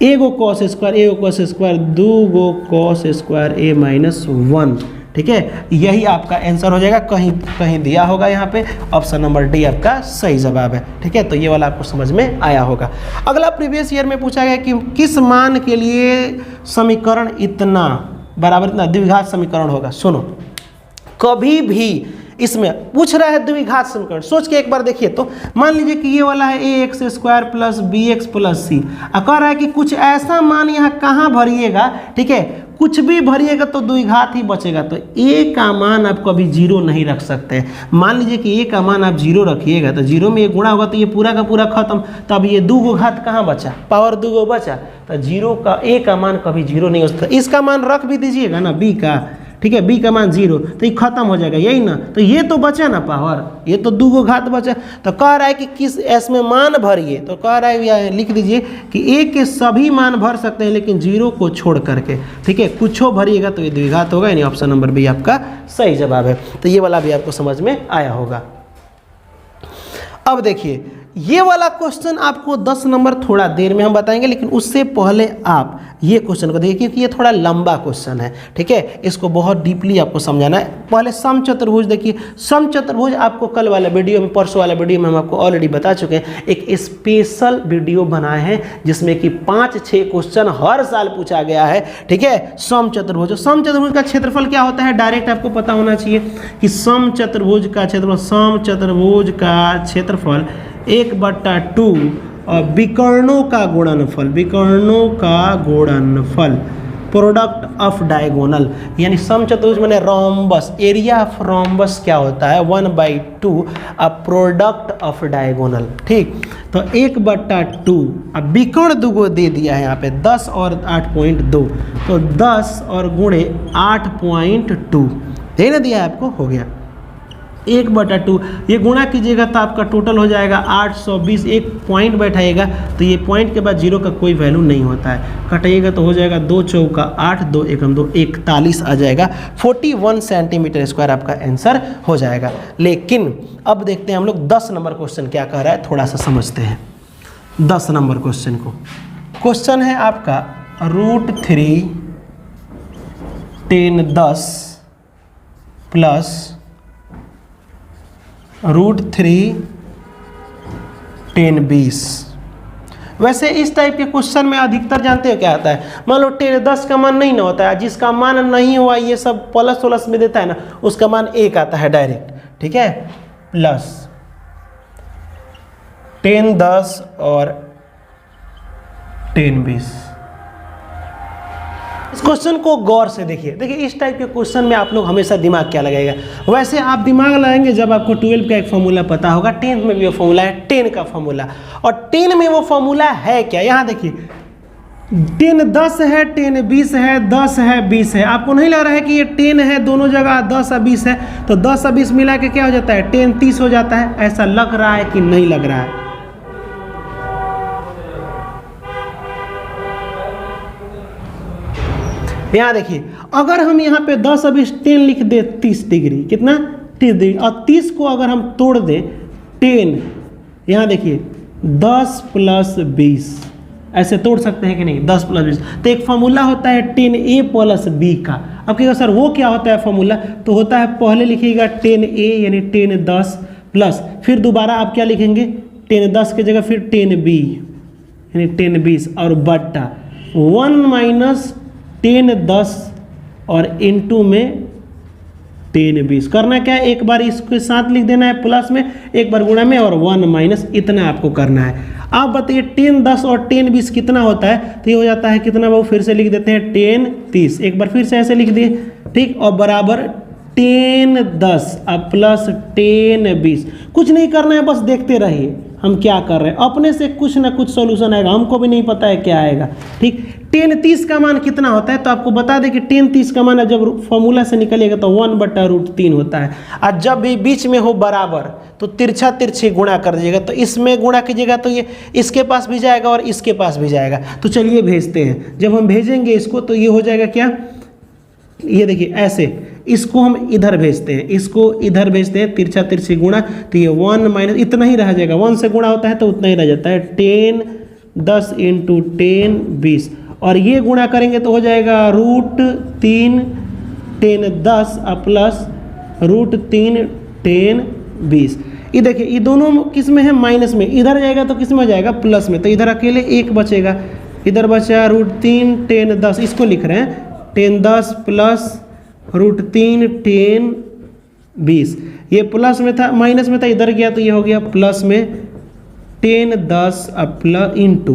S1: एगो कॉस स्क्वायर, एगो कॉस स्क्वायर, 2 गो कॉस स्क्वायर ए माइनस 1। ठीक है, यही आपका आंसर हो जाएगा। कहीं कहीं दिया होगा यहाँ पे, ऑप्शन नंबर डी आपका सही जवाब है। ठीक है, तो ये वाला आपको समझ में आया होगा। अगला प्रीवियस ईयर में पूछा गया कि किस मान के लिए समीकरण इतना बराबर इतना द्विघात समीकरण होगा। सुनो, कभी भी इसमें पूछ रहा है द्विघात समीकरण, सोच के एक बार देखिए तो। मान लीजिए कि ये वाला है ax square plus B X plus C, कह रहा है कि कुछ ऐसा मान यहाँ कहाँ भरिएगा, ठीक है, कुछ भी भरिएगा तो द्विघात ही बचेगा। तो a का मान आप कभी जीरो नहीं रख सकते। मान लीजिए कि a का मान आप जीरो रखिएगा तो जीरो में ये गुणा होगा तो ये पूरा का पूरा खत्म। तो अब ये दो गो घात कहाँ बचा, पावर दो गो बचा, तो जीरो का a का मान कभी जीरो नहीं हो सकता। इसका मान रख भी दीजिएगा ना b का, ठीक है, b का मान जीरो, तो ये खत्म हो जाएगा, यही ना। तो ये तो बचा ना पावर, ये तो दो गो घात बचा। तो कह रहा है कि किस एस में मान भरिए, तो कह रहा है या लिख दीजिए कि a के सभी मान भर सकते हैं लेकिन जीरो को छोड़ करके, ठीक है, कुछो भरिएगा तो ये द्विघात होगा, यानी ऑप्शन नंबर बी आपका सही जवाब है। तो ये वाला भी आपको समझ में आया होगा। अब देखिए ये वाला क्वेश्चन आपको 10 नंबर थोड़ा देर में हम बताएंगे, लेकिन उससे पहले आप ये क्वेश्चन को देखिए क्योंकि ये थोड़ा लंबा क्वेश्चन है, ठीक है, इसको बहुत डीपली आपको समझाना है। पहले समचतुर्भुज देखिए, समचतुर्भुज आपको कल वाला वीडियो में, परसों वाला वीडियो में हम आपको ऑलरेडी बता चुके हैं। एक स्पेशल वीडियो बनाए हैं जिसमें कि 5-6 क्वेश्चन हर साल पूछा गया है, ठीक है। समचतुर्भुज, समचतुर्भुज का क्षेत्रफल क्या होता है डायरेक्ट आपको पता होना चाहिए कि समचतुर्भुज का क्षेत्रफल, समचतुर्भुज का क्षेत्रफल 1/2 और विकर्णों का गुणनफल, विकर्णों का गुणनफल, प्रोडक्ट ऑफ डायगोनल, यानी समचतुर्भुज माने रोम्बस, एरिया ऑफ रोम्बस क्या होता है 1/2 प्रोडक्ट ऑफ डायगोनल, ठीक। तो 1/2 अब विकर्ण दुगो दे दिया है यहाँ पे 10 और 8.2, तो 10 और गुणे 8.2 दे ना दिया है आपको, हो गया 1/2। ये गुणा कीजिएगा तो आपका टोटल हो जाएगा 820। एक पॉइंट बैठाइएगा तो ये पॉइंट के बाद जीरो का कोई वैल्यू नहीं होता है, कटाइएगा तो हो जाएगा 2 चौका 8, 2 एकम 2, 41 आ जाएगा। 41 सेंटीमीटर स्क्वायर आपका आंसर हो जाएगा। लेकिन अब देखते हैं हम लोग 10 नंबर क्वेश्चन क्या कह रहा है, थोड़ा सा समझते हैं 10 नंबर क्वेश्चन को। क्वेश्चन है आपका √3 10 10 प्लस √3 10 20। वैसे इस टाइप के क्वेश्चन में अधिकतर जानते हो क्या आता है, मान लो 10 का मान नहीं ना होता है, जिसका मान नहीं हुआ ये सब प्लस वलस में देता है ना, उसका मान 1 आता है डायरेक्ट, ठीक है, प्लस 10 10 और 10 20। इस क्वेश्चन को गौर से देखिए। देखिए इस टाइप के क्वेश्चन में आप लोग हमेशा दिमाग क्या लगाएगा, वैसे आप दिमाग लगाएंगे जब आपको 12 का एक फॉर्मूला पता होगा, 10th में भी वो फॉर्मूला है 10 का फॉर्मूला, और 10 में वो फॉर्मूला है क्या, यहाँ देखिए 10 10 है, 10 20 है, 10 है 20 है। आपको नहीं लग रहा है कि ये 10 है दोनों जगह, 10 और 20 है, तो 10 और 20 मिला के क्या हो जाता है 10 30 हो जाता है। ऐसा लग रहा है कि नहीं लग रहा है? यहाँ देखिए अगर हम यहाँ पे 10 और 20 10 लिख दे 30 डिग्री, कितना 30 डिग्री, और 30 को अगर हम तोड़ दें 10, यहाँ देखिए 10 + 20, ऐसे तोड़ सकते हैं कि नहीं 10 + 20। तो एक फॉर्मूला होता है 10a + b का। अब कहिएगा सर वो क्या होता है फॉर्मूला, तो होता है पहले लिखिएगा 10a यानी 10 10 प्लस, फिर दोबारा आप क्या लिखेंगे 10 10 की जगह फिर 10b यानी 10 20 और बट्टा 1 - 10 10 और इनटू में 10 20। करना क्या है, एक बार इसके साथ लिख देना है प्लस में, एक बार गुणा में, और 1 - इतना आपको करना है। आप बताइए 10 10 और 10 20 कितना होता है, तो ये हो जाता है कितना, वो फिर से लिख देते हैं 10 30, एक बार फिर से ऐसे लिख दिए, ठीक, और बराबर 10 10 अब प्लस 10 20। कुछ नहीं करना है, बस देखते रहिए हम क्या कर रहे हैं, अपने से कुछ ना कुछ सॉल्यूशन आएगा, हमको भी नहीं पता है क्या आएगा, ठीक। 10 30 का मान कितना होता है, तो आपको बता दें कि 10 30 का मान जब फॉर्मूला से निकलेगा तो 1/√3 होता है। और जब भी बीच में हो बराबर तो तिरछा तिरछी गुणा कर दीजिएगा, तो इसमें गुणा कीजिएगा तो ये इसके पास भी जाएगा और इसके पास भी जाएगा। तो चलिए भेजते हैं, जब हम भेजेंगे इसको तो ये हो जाएगा क्या, ये देखिए ऐसे, इसको हम इधर भेजते हैं, इसको इधर भेजते हैं, तिरछा तिरछी गुणा, तो ये 1 - इतना ही रह जाएगा, 1 से गुणा होता है तो उतना ही रह जाता है 10 10 × 10 20, और ये गुणा करेंगे तो हो जाएगा √3 10 10 प्लस √3 10 20। ये देखिए ये दोनों किस में है, माइनस में, इधर जाएगा तो किस में जाएगा प्लस में, तो इधर अकेले 1 बचेगा, इधर बचा √3 10 10, इसको लिख रहे हैं 10 10 प्लस √3 10 20, ये प्लस में था माइनस में था, इधर गया तो ये हो गया प्लस में 10 10 प्लस इंटू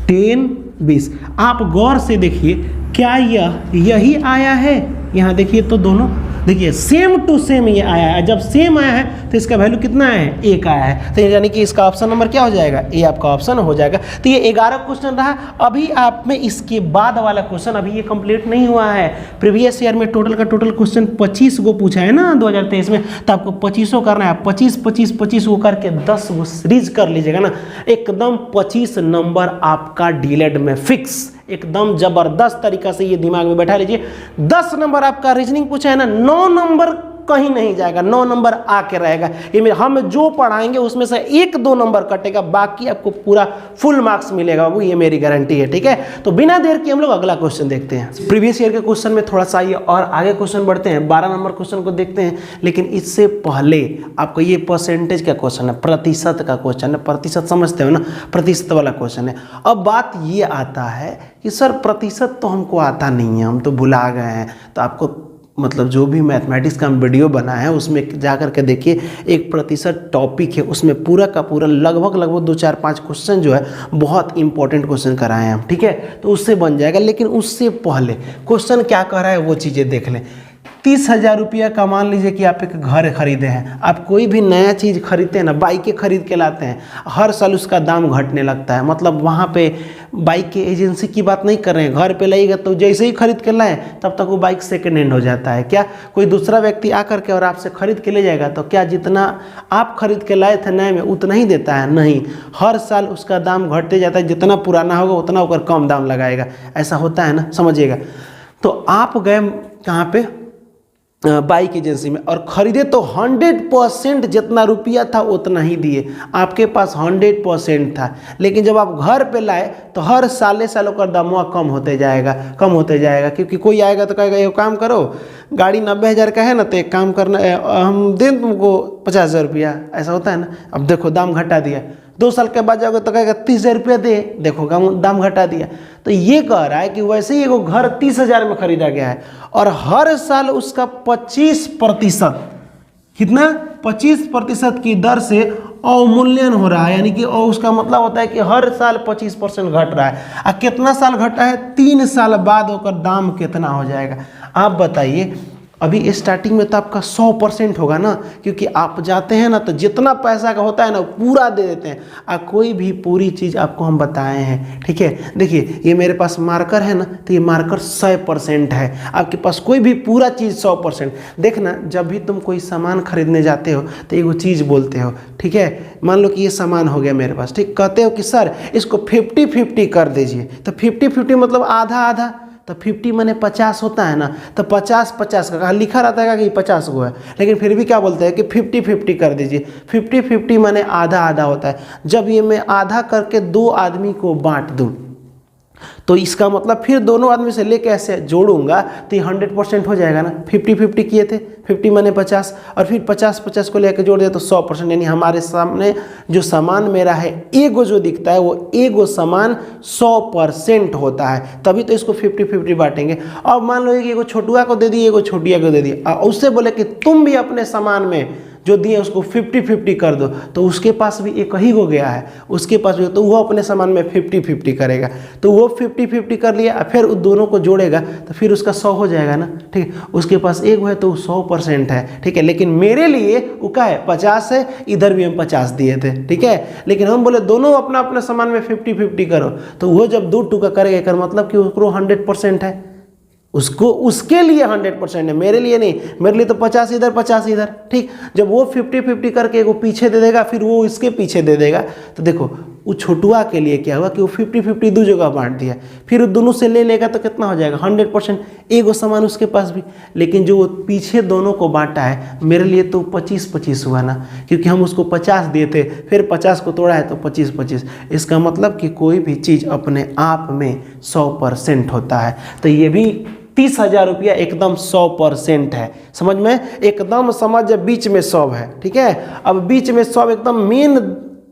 S1: 10 20। आप गौर से देखिए क्या यही आया है, यहाँ देखिए तो दोनों देखिए सेम टू सेम ये आया है। जब सेम आया है तो इसका वैल्यू कितना है, 1 आया है, तो यानी कि इसका ऑप्शन नंबर क्या हो जाएगा, ए आपका ऑप्शन हो जाएगा। तो ये 11 क्वेश्चन रहा। अभी आप में इसके बाद वाला क्वेश्चन अभी ये कंप्लीट नहीं हुआ है। प्रीवियस ईयर में टोटल का टोटल क्वेश्चन 25 को पूछा है ना 2023 में, तो आपको 25 करना है। 25 को करके 10 को सीरीज कर लीजिएगा ना, एकदम 25 नंबर आपका डीलेड में फिक्स, एकदम जबरदस्त तरीका से ये दिमाग में बैठा लीजिए। 10 नंबर आपका रीजनिंग पूछा है ना, 9 नंबर कहीं नहीं जाएगा, 9 नंबर आके रहेगा। ये हम जो पढ़ाएंगे उसमें से 1-2 नंबर कटेगा, बाकी आपको पूरा फुल मार्क्स मिलेगा, वो ये मेरी गारंटी है। ठीक है, तो बिना देर के हम लोग अगला क्वेश्चन देखते हैं। प्रीवियस ईयर के क्वेश्चन में थोड़ा सा ये और आगे क्वेश्चन बढ़ते हैं, 12 नंबर क्वेश्चन को देखते हैं। लेकिन इससे पहले आपको ये परसेंटेज का क्वेश्चन है, प्रतिशत का क्वेश्चन है। प्रतिशत समझते हो ना, प्रतिशत वाला क्वेश्चन है। अब बात ये आता है कि सर प्रतिशत तो हमको आता नहीं है, हम तो भुला गए हैं। तो आपको मतलब जो भी मैथमेटिक्स का हम वीडियो बना है उसमें जा कर के देखिए, एक प्रतिशत टॉपिक है, उसमें पूरा का पूरा लगभग 2 4 5 क्वेश्चन जो है बहुत इंपॉर्टेंट क्वेश्चन कराए हैं हम। ठीक है, तो उससे बन जाएगा। लेकिन उससे पहले क्वेश्चन क्या कह रहा है वो चीज़ें देख लें। 30,000 रुपया का मान लीजिए कि आप एक घर खरीदे हैं। आप कोई भी नया चीज़ खरीदते हैं ना, बाइकें खरीद के लाते हैं, हर साल उसका दाम घटने लगता है। मतलब वहाँ पे बाइक के एजेंसी की बात नहीं कर रहे हैं, घर पे लाइएगा तो जैसे ही खरीद के लाएँ तब तक वो बाइक सेकेंड हैंड हो जाता है। क्या कोई दूसरा व्यक्ति आकर के और आपसे खरीद के ले जाएगा तो क्या जितना आप खरीद के लाए थे नए में उतना ही देता है? नहीं, हर साल उसका दाम घटते जाता है। जितना पुराना होगा उतना ऊपर कम दाम लगाएगा, ऐसा होता है ना, समझिएगा। तो आप गए कहाँ पे, बाइक एजेंसी में, और ख़रीदे तो 100% जितना रुपया था उतना ही दिए, आपके पास 100% था। लेकिन जब आप घर पे लाए तो हर सालों का दाम कम होते जाएगा, क्योंकि कोई आएगा तो कहेगा ये काम करो, गाड़ी 90,000 का है ना, तो एक काम करना, हम दें तुमको 50,000 रुपया, ऐसा होता है ना। अब देखो दाम घटा दिया, 2 साल के बाद जाओगे तो कहेगा 30,000 रुपया दे, देखो दाम घटा दिया। तो ये कह रहा है कि वैसे ही एगो घर 30,000 में खरीदा गया है और हर साल उसका 25%, कितना 25% की दर से अवमूल्यन हो रहा है। यानी कि उसका मतलब होता है कि हर साल 25% घट रहा है। कितना साल घटा है, 3 साल बाद होकर दाम कितना हो जाएगा आप बताइए। अभी स्टार्टिंग में तो आपका 100% होगा ना, क्योंकि आप जाते हैं ना तो जितना पैसा का होता है ना पूरा दे देते हैं। कोई भी पूरी चीज़ आपको हम बताए हैं। ठीक है, देखिए ये मेरे पास मार्कर है ना, तो ये मार्कर 100% है। आपके पास कोई भी पूरा चीज़ 100%। देखना, जब भी तुम कोई सामान खरीदने जाते हो तो एगो चीज़ बोलते हो, ठीक है, मान लो कि ये सामान हो गया मेरे पास, ठीक, कहते हो कि सर इसको 50-50 कर दीजिए। तो 50-50 मतलब आधा आधा, तो 50 माने 50 होता है ना, तो 50-50 का लिखा रहता है कि 50 को है, लेकिन फिर भी क्या बोलते हैं कि 50-50 कर दीजिए। 50-50 माने आधा आधा होता है। जब ये मैं आधा करके 2 आदमी को बांट दूँ तो इसका मतलब फिर दोनों आदमी से लेके ऐसे जोड़ूंगा तो ये 100% हो जाएगा ना। 50-50 किए थे, 50 माने 50, और फिर 50-50 को लेकर जोड़ दिया तो 100%। यानी हमारे सामने जो सामान मेरा है एगो जो दिखता है वो एगो सामान 100% होता है, तभी तो इसको 50-50 बांटेंगे। अब मान लो कि एगो छोटुआ को दे दिए, एगो छोटिया को दे दिए, और उससे बोले कि तुम भी अपने सामान में जो दिए उसको 50-50 कर दो, तो उसके पास भी एक ही हो गया है, उसके पास भी, तो वो अपने सामान में 50-50 करेगा। तो वो 50-50 कर लिया, फिर उस दोनों को जोड़ेगा तो फिर उसका 100 हो जाएगा ना। ठीक है, उसके पास एक है तो 100% है। ठीक है, लेकिन मेरे लिए वो क्या है, 50 है, इधर भी हम 50 दिए थे। ठीक है, लेकिन हम बोले दोनों अपना अपने सामान में 50-50 करो, तो वो जब 2 टुका करेगा कर मतलब कि उसको 100% है, उसको उसके लिए 100% है, मेरे लिए नहीं। मेरे लिए तो 50 इधर 50 इधर। ठीक, जब वो 50-50 करके वो पीछे दे देगा, फिर वो इसके पीछे दे देगा, तो देखो वो छोटुआ के लिए क्या हुआ कि वो 50-50 दो जगह बांट दिया, फिर वो दोनों से ले लेगा तो कितना हो जाएगा, 100%, एगो सामान उसके पास भी। लेकिन जो वो पीछे दोनों को बांटा है, मेरे लिए तो 25-25 हुआ ना, क्योंकि हम उसको 50 दिए थे, फिर 50 को तोड़ा है तो 25-25। इसका मतलब कि कोई भी चीज़ अपने आप में 100% होता है। तो ये भी 30,000 रुपया एकदम 100% है। समझ में, एकदम समझ, बीच में 100 है। ठीक है, अब बीच में 100 एकदम मेन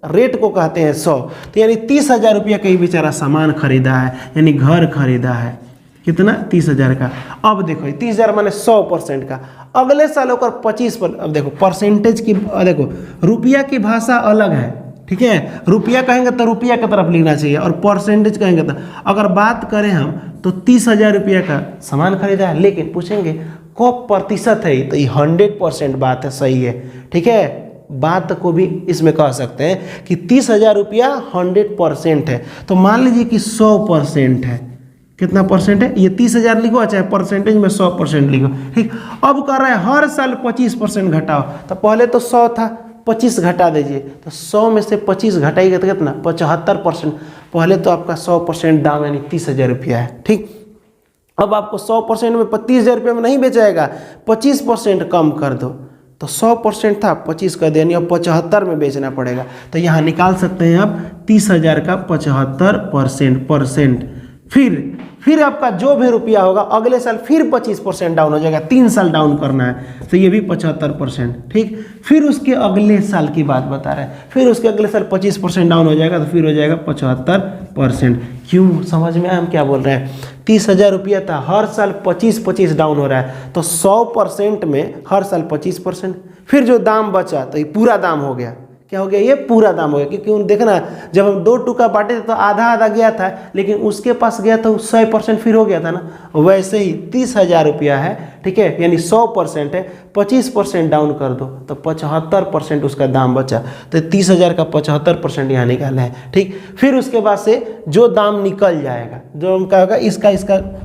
S1: रेट को कहते हैं 100। तो यानी 30,000 रुपया कहीं बेचारा सामान खरीदा है, यानी घर खरीदा है, कितना, 30,000 का। अब देखो 30,000 माने 100% का। अगले साल होकर 25 पर। अब देखो परसेंटेज की, देखो रुपया की भाषा अलग है, ठीक है, रुपया कहेंगे तो रुपया की तरफ लिखना चाहिए, और परसेंटेज कहेंगे तो, अगर बात करें हम तो 30,000 रुपया का सामान खरीदा है, लेकिन पूछेंगे कब प्रतिशत है, तो ये 100% बात है, सही है, ठीक है। बात को भी इसमें कह सकते हैं कि 30,000 रुपया 100% है। तो मान लीजिए कि 100% है, कितना परसेंट है, ये 30,000 लिखो, चाहे परसेंटेज में 100% लिखो, ठीक। अब कर रहा है हर साल 25% घटाओ, तो पहले तो 100 था, 25 घटा दीजिए, तो 100 में से 25 घटाइएगा तो कितना, 75%। पहले तो आपका 100% दाम यानी 30,000 रुपया है, ठीक। अब आपको 100% में 30,000 रुपये में नहीं बेचाएगा, 25% कम कर दो, तो 100% था, 25 कर देनी, अब 75 में बेचना पड़ेगा। तो यहाँ निकाल सकते हैं आप 30,000 का 75%। फिर आपका जो भी रुपया होगा अगले साल फिर 25% डाउन हो जाएगा, 3 साल डाउन करना है, तो ये भी 75%, ठीक। फिर उसके अगले साल की बात बता रहे हैं, फिर उसके अगले साल 25% डाउन हो जाएगा, तो फिर हो जाएगा 75%। क्यों, समझ में आया हम क्या बोल रहे हैं। 30,000 रुपया था, हर साल 25 डाउन हो रहा है, तो 100% में हर साल 25%, फिर जो दाम बचा तो ये पूरा दाम हो गया, क्या हो गया, ये पूरा दाम हो गया। क्योंकि देखना, जब हम 2 टुकड़ा बांटे थे तो आधा आधा गया था, लेकिन उसके पास गया तो 100% फिर हो गया था ना। वैसे ही 30,000 रुपया है, ठीक है, यानी 100% है, 25% डाउन कर दो तो 75% उसका दाम बचा, तो 30,000 का 75% यहाँ निकाला है, ठीक। फिर उसके बाद से जो दाम निकल जाएगा, जो हम क्या होगा, इसका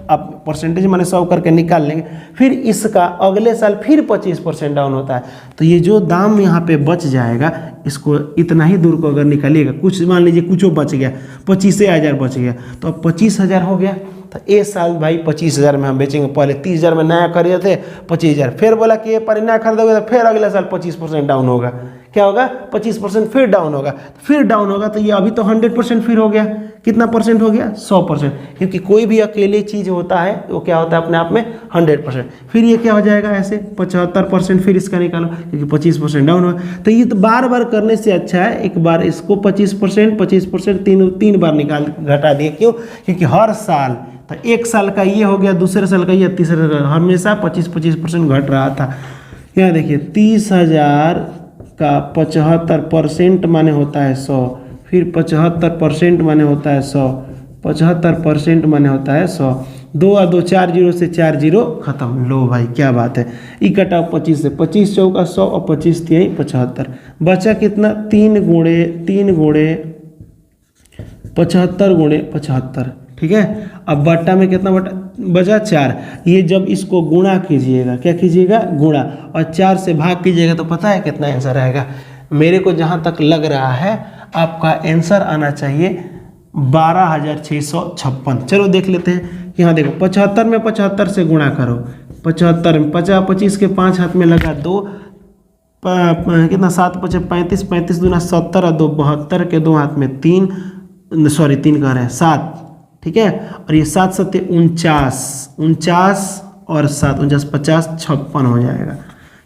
S1: आप परसेंटेज मैंने 100 करके निकाल लेंगे, फिर इसका अगले साल फिर 25% डाउन होता है, तो ये जो दाम यहाँ पे बच जाएगा, इसको इतना ही दूर को अगर निकालिएगा, कुछ मान लीजिए कुछ बच गया, 25,000 बच गया, तो अब 25,000 हो गया, तो ये साल भाई 25,000 में हम बेचेंगे। पहले 30,000 में नया खरीदे थे, 25,000, फिर बोला कि ये पर नया खरीदोगे तो फिर अगले साल 25% डाउन होगा, क्या होगा, 25% फिर डाउन होगा, तो ये अभी तो 100% फिर हो गया, कितना परसेंट हो गया, 100%, क्योंकि कोई भी अकेले चीज़ होता है वो क्या होता है अपने आप में 100%। फिर ये क्या हो जाएगा ऐसे 75%, फिर इसका निकालो क्योंकि 25% डाउन हुआ। तो ये तो बार बार करने से अच्छा है एक बार इसको 25% तीन बार निकाल घटा दिए। क्यों, क्योंकि हर साल, तो एक साल का ये हो गया, दूसरे साल का ये, तीसरे साल हमेशा 25% घट रहा था। यहाँ देखिए 30,000 का 75% माने होता है 100, फिर 75% माने होता है 100, 75% माने होता है 100, 2 और 2 4 जीरो से 4 जीरो खत्म। लो भाई क्या बात है, इकट्ठा 25 से, 25 चौका 100 और 25 तिहाई 75, बचा कितना, 3 गुणे 75 गुणे 75, ठीक है। अब बट्टा में कितना बचा 4, ये जब इसको गुणा कीजिएगा, क्या कीजिएगा, गुणा, और 4 से भाग कीजिएगा तो पता है कितना आंसर आएगा। मेरे को जहाँ तक लग रहा है आपका आंसर आना चाहिए 12,656। चलो देख लेते हैं, यहाँ देखो 75 में 75 से गुणा करो, 75 में 50, 25 के 5 हाथ में लगा 2, कितना 7 5 35, 35 दूना 70 और 2 72 के 2 हाथ में 3 कह रहे हैं 7, ठीक है। और ये 7 7 49 और 7 49 50 56 हो जाएगा,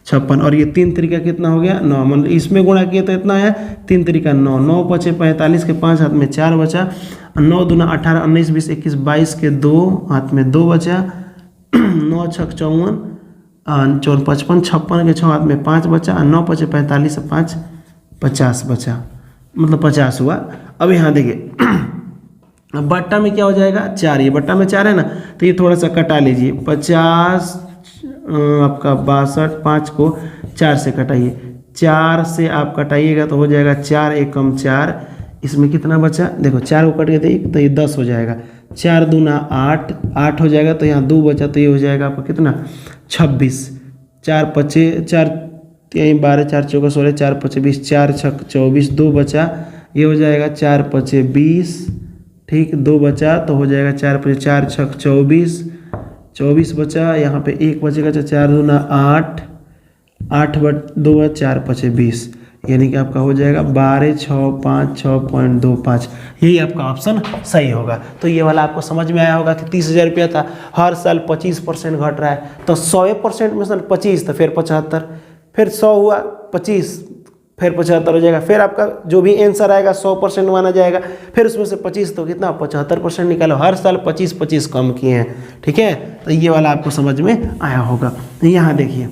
S1: 56। और ये 3 तरीका कितना हो गया 9, मतलब इसमें गुणा किए तो इतना है 3 तरीका 9, 9 5 45 के 5 हाथ में 4 बचा, 9 दूना 18 19 20 21 22 के 2 हाथ में 2 बचा, 9 6 54 54 55 56 के 6 हाथ में 5 बचा, 9 5 45 से 5 50 बचा, मतलब 50 हुआ। अब यहाँ देखिए अब बट्टा में क्या हो जाएगा 4, ये बट्टा में 4 है ना, तो ये थोड़ा सा कटा लीजिए, 50 आपका 62, 5 को 4 से कटाइए, 4 से आप कटाइएगा तो हो जाएगा 4 एकम 4, इसमें कितना बचा, देखो 4 को कट के देखिए तो ये 10 हो जाएगा, 4 दूना 8 हो जाएगा, तो यहाँ 2 बचा, तो ये हो जाएगा आपका कितना 26, 4 5 4 3 12 4 चौका 16 4 5 20 4 6 24, 2 बचा, ये हो जाएगा 4 5 20, ठीक, 2 बचा तो हो जाएगा 4 5 4 6 24 बचा, यहाँ पे 1 बचेगा, 4 दूना 8 2 4 5 20, यानी कि आपका हो जाएगा 12 6 5 6.25, यही आपका ऑप्शन सही होगा। तो ये वाला आपको समझ में आया होगा कि 30,000 रुपया था, हर साल 25% घट रहा है, तो 100% में 25 तो फिर 75, फिर 100 हुआ 25, फिर 75 हो जाएगा, फिर आपका जो भी आंसर आएगा 100% माना जाएगा, फिर उसमें से 25 तो कितना 75% निकालो, हर साल 25 कम किए हैं, ठीक है। तो ये वाला आपको समझ में आया होगा। तो यहाँ देखिए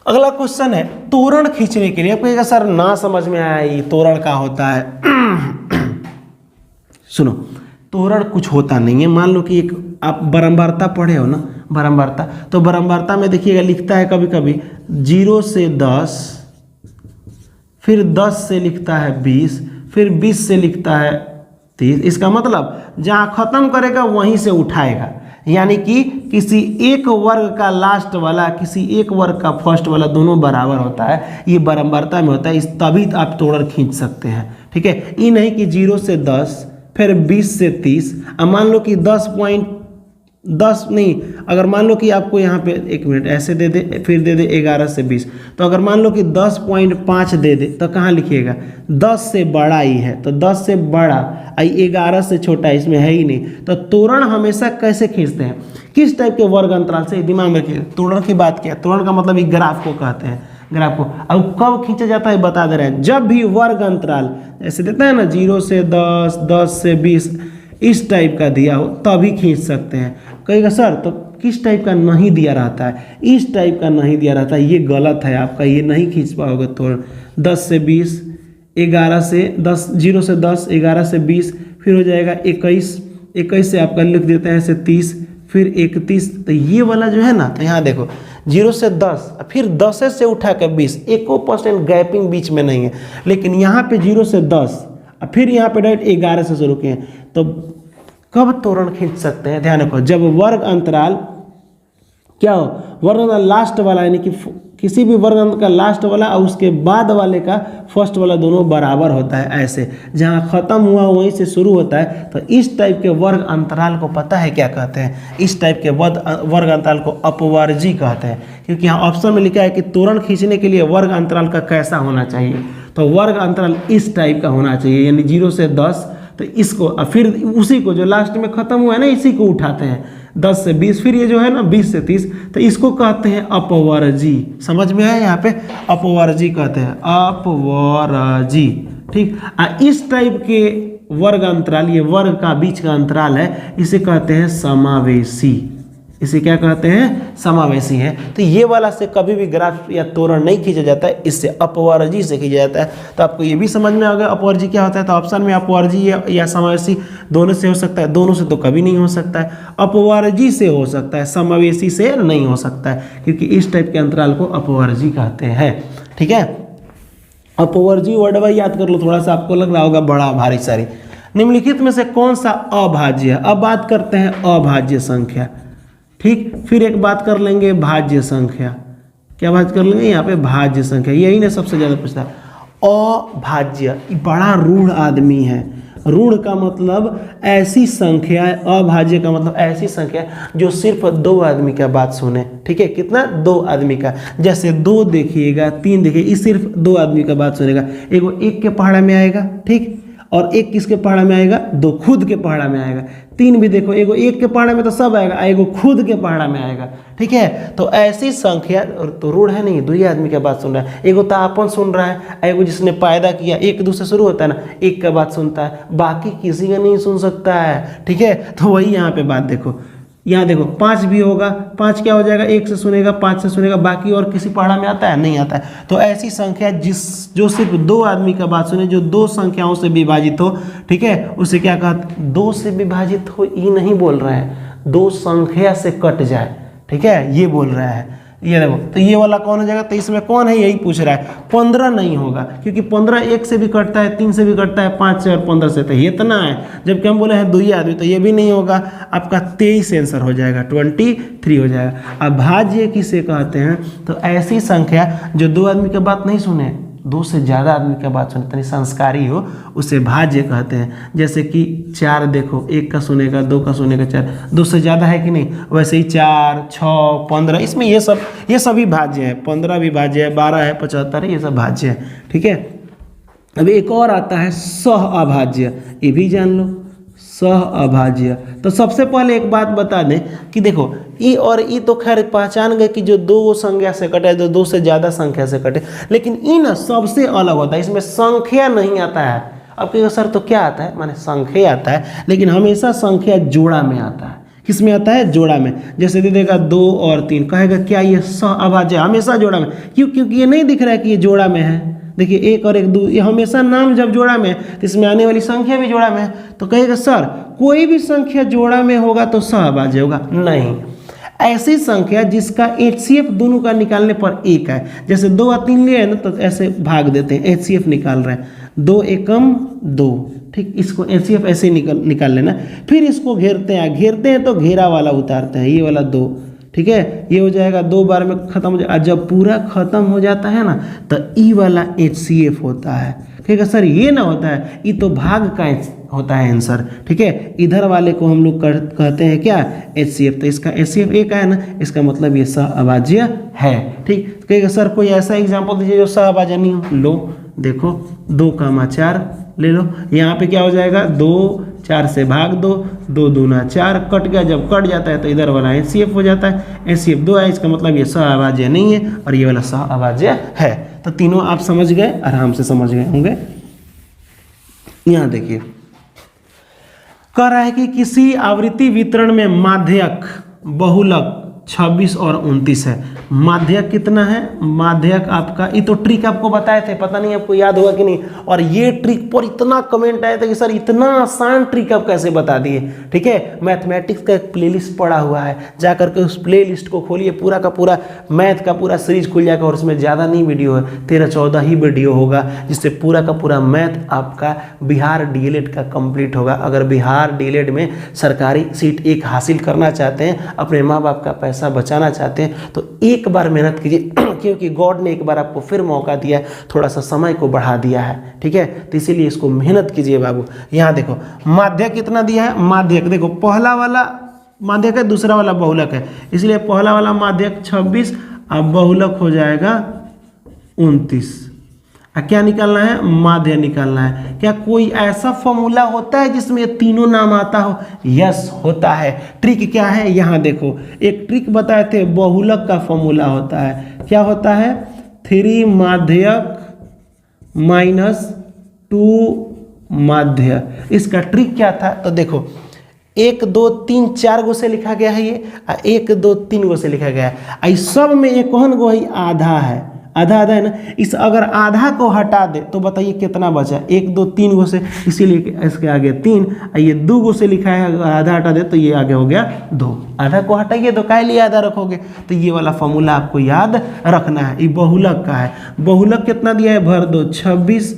S1: अगला क्वेश्चन है तोरण खींचने के लिए। आप कहेगा सर ना समझ में आया ये तोरण का होता है। सुनो, तोरण कुछ होता नहीं है। मान लो कि एक आप बारंबारता पढ़े हो ना, बारंबारता, तो बारंबारता में देखिएगा लिखता है कभी कभी 0 से 10, फिर 10 से लिखता है 20, फिर 20 से लिखता है 30। इसका मतलब जहाँ खत्म करेगा वहीं से उठाएगा, यानी कि किसी एक वर्ग का लास्ट वाला किसी एक वर्ग का फर्स्ट वाला दोनों बराबर होता है। ये बारंबारता में होता है, इस तभी आप तोरण खींच सकते हैं। ठीक है, ये नहीं कि 0 से 10 फिर 20 से 30। अब मान लो कि 10 नहीं, अगर मान लो कि आपको यहाँ पे 1 मिनट ऐसे दे दे, फिर दे दे 11 से 20, तो अगर मान लो कि 10.5 दे दे तो कहाँ लिखिएगा? 10 से बड़ा ही है, तो 10 से बड़ा, 11 से छोटा इसमें है ही नहीं। तो तोरण हमेशा कैसे खींचते हैं, किस टाइप के वर्ग अंतराल से, दिमाग में रखिए। तोरण की बात किया, तोरण का मतलब एक ग्राफ को कहते हैं, ग्राफ को। अब कब खींचा जाता है बता दे रहे हैं, जब भी वर्ग अंतराल ऐसे देता है ना 0 से 10, 10 से 20, इस टाइप का दिया हो तभी खींच सकते हैं। कहेगा सर तो किस टाइप का नहीं दिया रहता है, इस टाइप का नहीं दिया रहता है, ये गलत है आपका, ये नहीं खींच पाओगे तोरण। 10 से 20, 11 से 10, 0 से 10, 11 से 20, फिर हो जाएगा 21, 21 से आपका लिख देते हैं ऐसे 30, फिर 31। तो ये वाला जो है ना, तो यहाँ देखो 0 से 10, फिर 10 से उठा के 20, 1% गैपिंग बीच में नहीं है। लेकिन यहाँ पे 0 से 10, फिर यहाँ पे डायरेक्ट 11 से शुरू किए, तो कब तोरण खींच सकते हैं? ध्यान रखो, जब वर्ग अंतराल क्या हो, वर्ग अंतराल लास्ट वाला, यानी कि किसी भी वर्ग अंतराल का लास्ट वाला और उसके बाद वाले का फर्स्ट वाला दोनों बराबर होता है। ऐसे जहाँ खत्म हुआ वहीं से शुरू होता है, तो इस टाइप के वर्ग अंतराल को पता है क्या कहते हैं? इस टाइप के वर्ग अंतराल को अपवर्जी कहते हैं। क्योंकि यहाँ ऑप्शन में लिखा है कि तोरण खींचने के लिए वर्ग अंतराल का कैसा होना चाहिए, तो वर्ग अंतराल इस टाइप का होना चाहिए, यानी 0 से 10, तो इसको फिर उसी को जो लास्ट में खत्म हुआ है ना, इसी को उठाते हैं 10 से 20, फिर ये जो है ना 20 से 30, तो इसको कहते हैं अपवर्जी। समझ में आया? यहाँ पे अपवर्जी कहते हैं, अपवर्जी। ठीक, इस टाइप के वर्ग अंतराल, ये वर्ग का बीच का अंतराल है, इसे कहते हैं समावेशी। इसे क्या कहते हैं? समावेशी है। तो ये वाला से कभी भी ग्राफ या तोरण नहीं खींचा जाता है, इससे अपवर्जी से खींचा जाता है। तो आपको ये भी समझ में आ गया अपवर्जी क्या होता है। तो ऑप्शन में अपवर्जी या समावेशी दोनों से हो सकता है, दोनों से तो कभी नहीं हो सकता है। अपवर्जी से हो सकता है, समावेशी से नहीं हो सकता है, क्योंकि इस टाइप के अंतराल को अपवर्जी कहते हैं। ठीक है, अपवर्जी वर्ड भाई याद कर लो, थोड़ा सा आपको लग रहा होगा बड़ा भारी सारी। निम्नलिखित में से कौन सा अभाज्य है? अब बात करते हैं अभाज्य संख्या। ठीक, फिर एक बात कर लेंगे भाज्य संख्या। क्या बात कर लेंगे यहाँ पे? भाज्य संख्या। यही ना सबसे ज़्यादा पूछता है। अभाज्य, बड़ा रूढ़ आदमी है। रूढ़ का मतलब ऐसी संख्या, अभाज्य का मतलब ऐसी संख्या जो सिर्फ 2 आदमी का बात सुने। ठीक है, कितना? 2 आदमी का। जैसे 2 देखिएगा, 3 देखिए, ये सिर्फ 2 आदमी का बात सुनेगा। एगो 1 के पहाड़ा में आएगा, ठीक, और 1 किसके पहाड़ा में आएगा? 2 खुद के पहाड़ा में आएगा। 3 भी देखो, एगो 1 के पहाड़ा में तो सब आएगा, एगो खुद के पहाड़ा में आएगा। ठीक है, तो ऐसी संख्या तो रूढ़ है नहीं, 2 ही आदमी का बात सुन रहा है। एगो तो आपन सुन रहा है, एगो जिसने पैदा किया, 1 दूसरे शुरू होता है ना, 1 का बात सुनता है, बाकी किसी का नहीं सुन सकता है। ठीक है, तो वही यहाँ पे बात देखो, यहाँ देखो 5 भी होगा, 5 क्या हो जाएगा? 1 से सुनेगा, 5 से सुनेगा, बाकी और किसी पहाड़ा में आता है? नहीं आता है। तो ऐसी संख्या जो सिर्फ 2 आदमी का बात सुने, जो 2 संख्याओं से विभाजित हो, ठीक है, उसे क्या कहते? 2 से विभाजित हो ये नहीं बोल रहे हैं, 2 संख्या से कट जाए। ठीक है, ये बोल रहा है। ये देखो, तो ये वाला कौन हो जाएगा? तो इसमें कौन है यही पूछ रहा है। 15 नहीं होगा, क्योंकि 15 1 से भी कटता है, 3 से भी कटता है, 5 से और 15 से, तो ये इतना है। जबकि हम बोले हैं 2 ही आदमी, तो ये भी नहीं होगा। आपका 23 आंसर हो जाएगा, 23 हो जाएगा। अब भाज्य किसे कहते हैं? तो ऐसी संख्या जो 2 आदमी की बात नहीं सुने, 2 से ज़्यादा आदमी की बात सुने, तनी संस्कारी हो, उसे भाज्य कहते हैं। जैसे कि 4 देखो, 1 का सुनेगा, 2 का सुनेगा, 4, 2 से ज़्यादा है कि नहीं? वैसे ही 4, 6, 15, इसमें ये सभी भाज्य है। 15 भी भाज्य है, 12 है, 75 है, ये सब भाज्य है। ठीक है, अब एक और आता है सह अभाज्य, ये भी जान लो, सह अभाज्य। तो सबसे पहले एक बात बता दें कि देखो, ई और ई तो खैर पहचान गए कि जो 2 संख्या से कटे, जो 2 से ज़्यादा संख्या से कटे, लेकिन ई ना सबसे अलग होता है, इसमें संख्या नहीं आता है। अब कहिए सर तो क्या आता है? माने संख्या आता है, लेकिन हमेशा संख्या जोड़ा में आता है। किस में आता है? जोड़ा में। जैसे दे देगा 2 और 3, कहेगा क्या ये सहअभाज्य? हमेशा जोड़ा में। क्यों? क्योंकि ये नहीं दिख रहा है कि ये जोड़ा में है। देखिए 1 और 1 2, ये हमेशा नाम जब जोड़ा में है तो इसमें आने वाली संख्या भी जोड़ा में है। तो कहेगा सर कोई भी संख्या जोड़ा में होगा तो सहअभाज्य होगा? नहीं, ऐसी संख्या जिसका HCF दोनों का निकालने पर 1 है। जैसे 2 और 3 लिए है ना, तो ऐसे भाग देते हैं, HCF निकाल रहे हैं, 2 एकम 2, ठीक, इसको HCF ऐसे निकाल लेना। फिर इसको घेरते हैं तो घेरा वाला उतारते हैं, ये वाला 2, ठीक है, ये हो जाएगा 2 बार में खत्म हो जाएगा। जब पूरा खत्म हो जाता है ना तो ई वाला HCF होता है। कहेगा सर ये ना होता है, ये तो भाग का होता है आंसर, ठीक है। इधर वाले को हम लोग कहते हैं क्या? HCF। तो इसका HCF 1 है ना, इसका मतलब ये सहअभाज्य है, ठीक। कहेगा सर कोई ऐसा एग्जाम्पल दीजिए जो सहअभाज्य नहीं हो। लो देखो 2,4 ले लो, यहाँ पे क्या हो जाएगा? 2 4 से भाग 2, 2 दूना 4, कट गया। जब कट जाता है तो इधर वाला HCF हो जाता है, HCF 2 है, इसका मतलब ये सहअभाज्य नहीं है और ये वाला सहअभाज्य है। तो तीनों आप समझ गए, आराम से समझ गए होंगे। यहाँ देखिए कह रहा है कि किसी आवृत्ति वितरण में माध्यक बहुलक 26 और 29 है। माध्यक कितना है? माध्यक आपका, ये तो ट्रिक आपको बताए थे, पता नहीं आपको याद होगा कि नहीं। और ये ट्रिक पर इतना कमेंट आया था कि सर इतना आसान ट्रिक आप कैसे बता दिए, ठीक है। मैथमेटिक्स का एक प्लेलिस्ट पड़ा हुआ है, जाकर के उस प्लेलिस्ट को खोलिए, पूरा का पूरा मैथ का पूरा सीरीज खुल जाएगा और उसमें ज़्यादा नहीं वीडियो है, 13-14 ही वीडियो होगा, जिससे पूरा का पूरा मैथ आपका बिहार DLED का कंप्लीट होगा। अगर बिहार DLED में सरकारी सीट एक हासिल करना चाहते हैं, अपने माँ बाप का पैसा बचाना चाहते हैं, तो एक बार मेहनत कीजिए क्योंकि गॉड ने एक बार आपको फिर मौका दिया है, थोड़ा सा समय को बढ़ा दिया है, ठीक है। तो इसीलिए इसको मेहनत कीजिए बाबू। यहाँ देखो माध्यक कितना दिया है? माध्यक देखो पहला वाला माध्यक है, दूसरा वाला बहुलक है, इसलिए पहला वाला माध्यक 26 अब बहुलक हो जाएगा 29। क्या निकालना है? माध्य निकालना है। क्या कोई ऐसा फॉर्मूला होता है जिसमें ये तीनों नाम आता हो? यस होता है। ट्रिक क्या है? यहाँ देखो एक ट्रिक बताए थे, बहुलक का फॉर्मूला होता है। क्या होता है? 3 माध्यक -2 माध्य। इसका ट्रिक क्या था? तो देखो 1 2 3 4 गो से लिखा गया है, ये 1 2 3 गो से लिखा गया है। इस सब में एक कौन गो है? आधा है, आधा आधा है ना। इस अगर आधा को हटा दे तो बताइए कितना बचा? 1 2 3 गो से, इसीलिए इसके आगे 3, ये 2 गो से लिखा है, अगर आधा हटा दे तो ये आगे हो गया 2। आधा को हटाइए तो काहे लिए आधा रखोगे? तो ये वाला फॉर्मूला आपको याद रखना है। ये बहुलक का है। बहुलक कितना दिया है? भर दो 26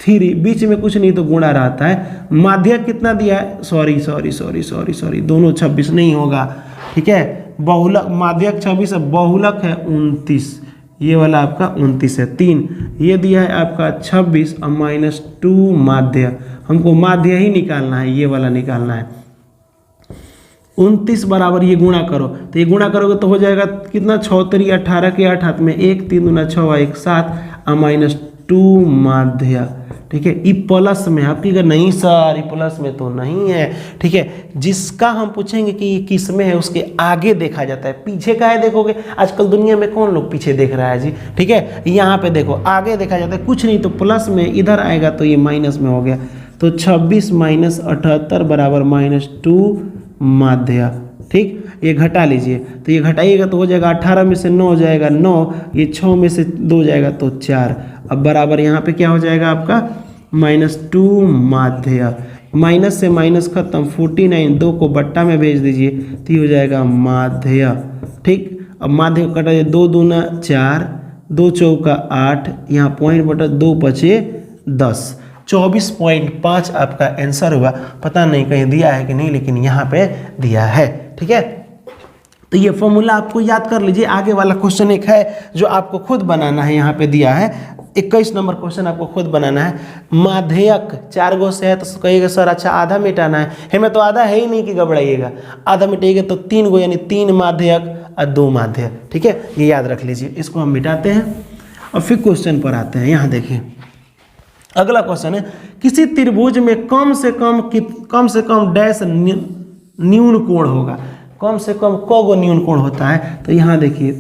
S1: 3, बीच में कुछ नहीं तो गुणा रहता है। माध्यक कितना दिया है? सॉरी दोनों 26 नहीं होगा, ठीक है। बहुलक माध्यक 26 है, बहुलक है 29, ये वाला आपका 29 है। 3 ये दिया है आपका 26 और -2 माध्य, हमको माध्य ही निकालना है, ये वाला निकालना है। 29 बराबर ये गुणा करो, तो ये गुणा करोगे तो हो जाएगा कितना? 6 3 18 के 8 हाथ में 1, 3 दूना 6 1 7 और -2 माध्य, ठीक है। ई प्लस में, आप कहेंगे नहीं सर ई प्लस में तो नहीं है, ठीक है। जिसका हम पूछेंगे कि ये किस में है उसके आगे देखा जाता है, पीछे का है देखोगे। आजकल दुनिया में कौन लोग पीछे देख रहा है जी, ठीक है। यहाँ पे देखो आगे देखा जाता है, कुछ नहीं तो प्लस में, इधर आएगा तो ये माइनस में हो गया। तो 26 - 78 बराबर -2 माध्य, ठीक। ये घटा लीजिए, तो ये घटाइएगा तो हो जाएगा 18 में से 9 हो जाएगा 9, ये 6 में से 2 जाएगा तो 4। अब बराबर यहाँ पे क्या हो जाएगा आपका? -2 माध्य। माइनस से माइनस खत्म, 49 2 को बट्टा में भेज दीजिए तो ये हो जाएगा माध्य, ठीक। अब माध्य को कटा जाए, 2 दूना 4, 2 चौका 8, यहाँ पॉइंट बटा 2 बचे 10, 24.5 आपका आंसर हुआ। पता नहीं कहीं दिया है कि नहीं, लेकिन यहाँ पे दिया है, ठीक है। तो ये फॉर्मूला आपको याद कर लीजिए। आगे वाला क्वेश्चन एक है जो आपको खुद बनाना है, यहाँ पे दिया है 21 नंबर क्वेश्चन आपको खुद बनाना है। माध्यक 4 गो से है तो कहिएगा सर अच्छा आधा मिटाना है, हमें तो आधा है ही नहीं कि घबराइएगा। आधा मिटाइएगा तो 3 गो यानी 3 माध्यक और 2 माध्य, ठीक है। ये याद रख लीजिए। इसको हम मिटाते हैं और फिर क्वेश्चन पर आते हैं। यहाँ देखिए अगला क्वेश्चन है, किसी त्रिभुज में कम से कम डैश न्यून कोण होगा। कम से कम क गो न्यून कोण होता है? तो यहाँ देखिए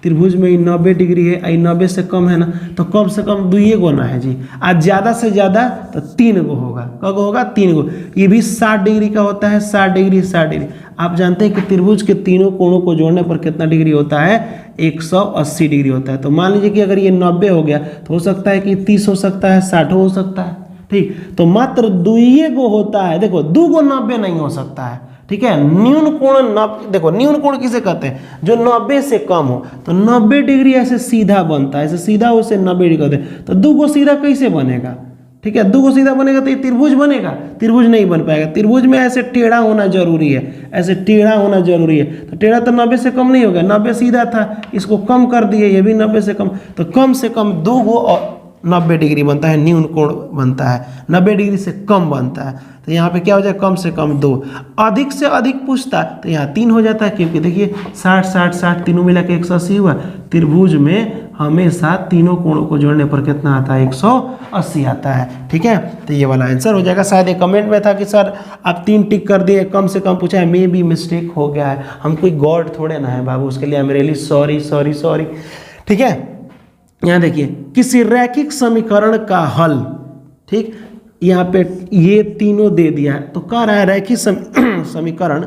S1: त्रिभुज में 90 डिग्री है, आई 90 से कम है ना, तो कम से कम 2 गुना है जी, आज ज़्यादा से ज़्यादा तो 3 गो होगा। कब होगा? 3 गो। ये भी 60 डिग्री का होता है, 60 डिग्री 60 डिग्री। आप जानते हैं कि त्रिभुज के तीनों कोणों को जोड़ने पर कितना डिग्री होता है? 180 डिग्री होता है। तो मान लीजिए कि अगर ये 90 हो गया तो हो सकता है कि 30 हो सकता है, 60 हो सकता है। ठीक, तो मात्र 2 गो होता है। देखो 2 गो 90 नहीं हो सकता है। ठीक है, न्यून कोण 90, देखो न्यून कोण किसे कहते हैं? जो 90 से कम हो। तो 90 डिग्री ऐसे सीधा बनता है, ऐसे सीधा उसे 90 डिग्री कहते हैं। तो 2 गो सीधा कैसे बनेगा? ठीक है, 2 गो सीधा बनेगा तो ये त्रिभुज बनेगा? त्रिभुज नहीं बन पाएगा। त्रिभुज में ऐसे टेढ़ा होना जरूरी है, ऐसे टेढ़ा होना जरूरी है। तो टेढ़ा तो 90 से कम नहीं होगा, 90 सीधा था, इसको कम कर दिए, ये भी 90 से कम, तो कम से कम 2 गो और 90 डिग्री बनता है, न्यून कोण बनता है, 90 डिग्री से कम बनता है। तो यहाँ पे क्या हो जाए? कम से कम 2। अधिक से अधिक पूछता तो यहाँ 3 हो जाता है, क्योंकि देखिए 60 60 60 तीनों मिला के 180 हुआ। त्रिभुज में हमेशा तीनों कोणों को जोड़ने पर कितना आता है? 180 आता है। ठीक है, तो ये वाला आंसर हो जाएगा। शायद एक कमेंट में था कि सर आप 3 टिक कर दिए, कम से कम पूछा है, मे भी मिस्टेक हो गया है। हम कोई गॉड थोड़े ना है बाबू, उसके लिए I am really sorry sorry sorry. ठीक है, यहाँ देखिए किसी रैखिक समीकरण का हल, ठीक, यहाँ पे ये तीनों दे दिया है, तो कह रहा है रैखिक समीकरण,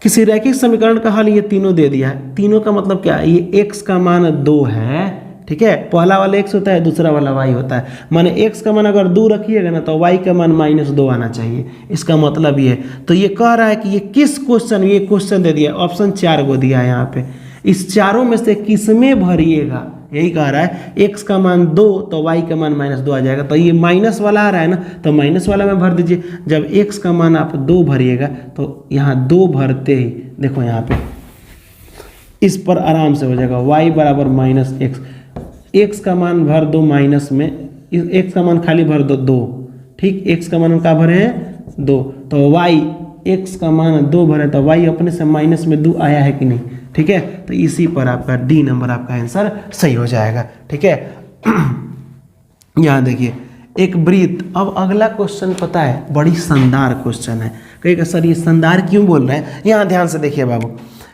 S1: किसी रैखिक समीकरण का हल ये तीनों दे दिया है। तीनों का मतलब क्या है? ये x का मान 2 है। ठीक है, पहला वाला x होता है, दूसरा वाला y होता है। माने x का मान अगर 2 रखिएगा ना तो y का मान -2 आना चाहिए, इसका मतलब ये है। तो ये कह रहा है कि ये किस क्वेश्चन, ये क्वेश्चन दे दिया, ऑप्शन 4 को दिया है यहाँ पे, इस चारों में से किसमें भरिएगा, यही कह रहा है। x का मान 2 तो y का मान -2 आ जाएगा। तो ये माइनस वाला आ रहा है ना, तो माइनस वाला में भर दीजिए। जब x का मान आप 2 भरिएगा तो यहाँ 2 भरते ही देखो यहाँ पे इस पर आराम से हो जाएगा y बराबर -x। x का मान भर दो माइनस में, x का मान खाली भर दो 2। ठीक, x का मान क्या भरे हैं? 2। तो y, x का मान 2 भरे तो y अपने से माइनस में 2 आया है कि नहीं? ठीक है, तो इसी पर आपका डी नंबर आपका आंसर सही हो जाएगा। ठीक है, यहाँ देखिए एक वृत्त। अब अगला क्वेश्चन पता है बड़ी शानदार क्वेश्चन है। कहेगा सर ये शानदार क्यों बोल रहे हैं? यहाँ ध्यान से देखिए बाबू,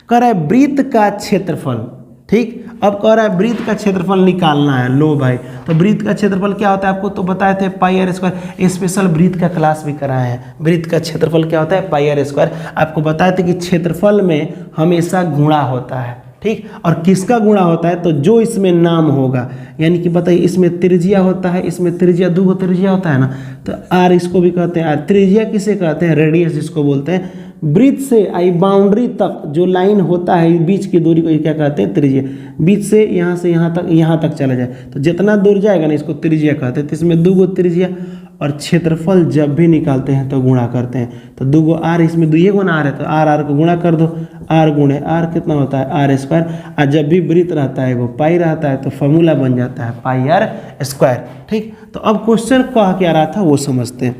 S1: कह रहा है वृत्त का क्षेत्रफल। ठीक, अब कह रहा है वृत्त का क्षेत्रफल निकालना है। लो भाई, तो वृत्त का क्षेत्रफल क्या होता है आपको तो बताए थे, पाई आर स्क्वायर। स्पेशल वृत्त का क्लास भी कराए हैं। वृत्त का क्षेत्रफल क्या होता है? पाई आर स्क्वायर। आपको बताए थे कि क्षेत्रफल में हमेशा गुणा होता है। ठीक, और किसका गुणा होता है? तो जो इसमें नाम होगा, यानी कि बताइए इसमें त्रिज्या होता है, इसमें त्रिज्या 2 त्रिज्या होता है ना, तो आर इसको भी कहते हैं आर। त्रिज्या किसे कहते हैं? रेडियस जिसको बोलते हैं। वृत्त से आई बाउंड्री तक जो लाइन होता है, बीच की दूरी को क्या कहते हैं? त्रिज्या। बीच से यहाँ तक चला जाए तो जितना दूर जाएगा ना, इसको त्रिज्या कहते हैं। तो इसमें 2 त्रिज्या, और क्षेत्रफल जब भी निकालते हैं तो गुणा करते हैं। तो 2 आर, इसमें 2 गुना आर है तो आर को गुणा कर दो। आर गुणे आर कितना होता है? R square. और जब भी वृत्त रहता है वो पाई रहता है तो फॉर्मूला बन जाता है पाई आर स्क्वायर। ठीक, तो अब क्वेश्चन कहा क्या रहा था वो समझते हैं।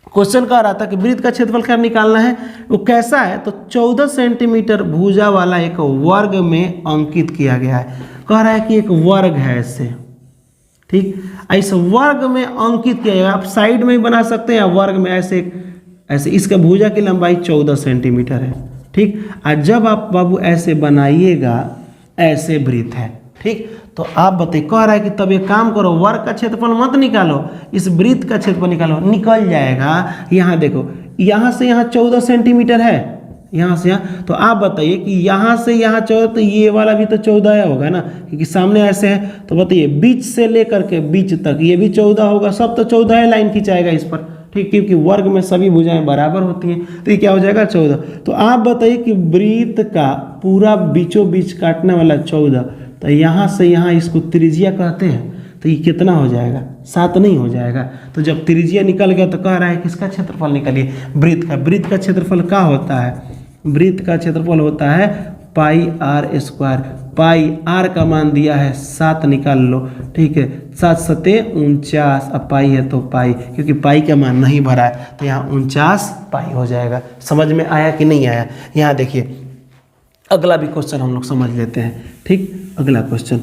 S1: क्वेश्चन कह रहा था कि वृत्त का क्षेत्रफल क्या निकालना है, वो कैसा है? तो 14 सेंटीमीटर भुजा वाला एक वर्ग में अंकित किया गया है। कह रहा है कि एक वर्ग है ऐसे। ठीक, इस वर्ग में अंकित किया गया। आप साइड में भी बना सकते हैं या वर्ग में ऐसे ऐसे। इसका भुजा की लंबाई 14 सेंटीमीटर है। ठीक, और जब आप बाबू ऐसे बनाइएगा, ऐसे वृत्त है। ठीक, तो आप बताइए, कह रहा है कि तब एक काम करो, वर्ग का क्षेत्रफल मत निकालो, इस वृत्त का क्षेत्रफल निकालो। निकल जाएगा। यहाँ देखो, यहाँ से यहाँ 14 सेंटीमीटर है, यहाँ से यहाँ। तो आप बताइए कि यहाँ से यहाँ 14, तो ये वाला भी तो 14 होगा ना, क्योंकि सामने ऐसे है। तो बताइए बीच से लेकर के बीच तक ये भी 14 होगा, सब तो 14 लाइन खिंचाएगा इस पर। ठीक, क्योंकि वर्ग में सभी भुजाएं बराबर होती हैं, तो ये क्या हो जाएगा? 14। तो आप बताइए कि वृत्त का पूरा बीचों बीच काटने वाला 14, तो यहाँ से यहाँ इसको त्रिज्या कहते हैं। तो ये कितना हो जाएगा? 7 नहीं हो जाएगा? तो जब त्रिज्या निकल गया तो कह रहा है किसका क्षेत्रफल निकालिए? वृत्त का। वृत्त का क्षेत्रफल क्या होता है? वृत्त का क्षेत्रफल होता है पाई आर स्क्वायर। पाई आर का मान दिया है 7, निकाल लो। ठीक है, 7 सते 49, अब पाई है तो पाई, क्योंकि पाई का मान नहीं भरा है तो यहाँ 49 पाई हो जाएगा। समझ में आया कि नहीं आया? यहाँ देखिए अगला भी क्वेश्चन हम लोग समझ लेते हैं। ठीक, अगला क्वेश्चन,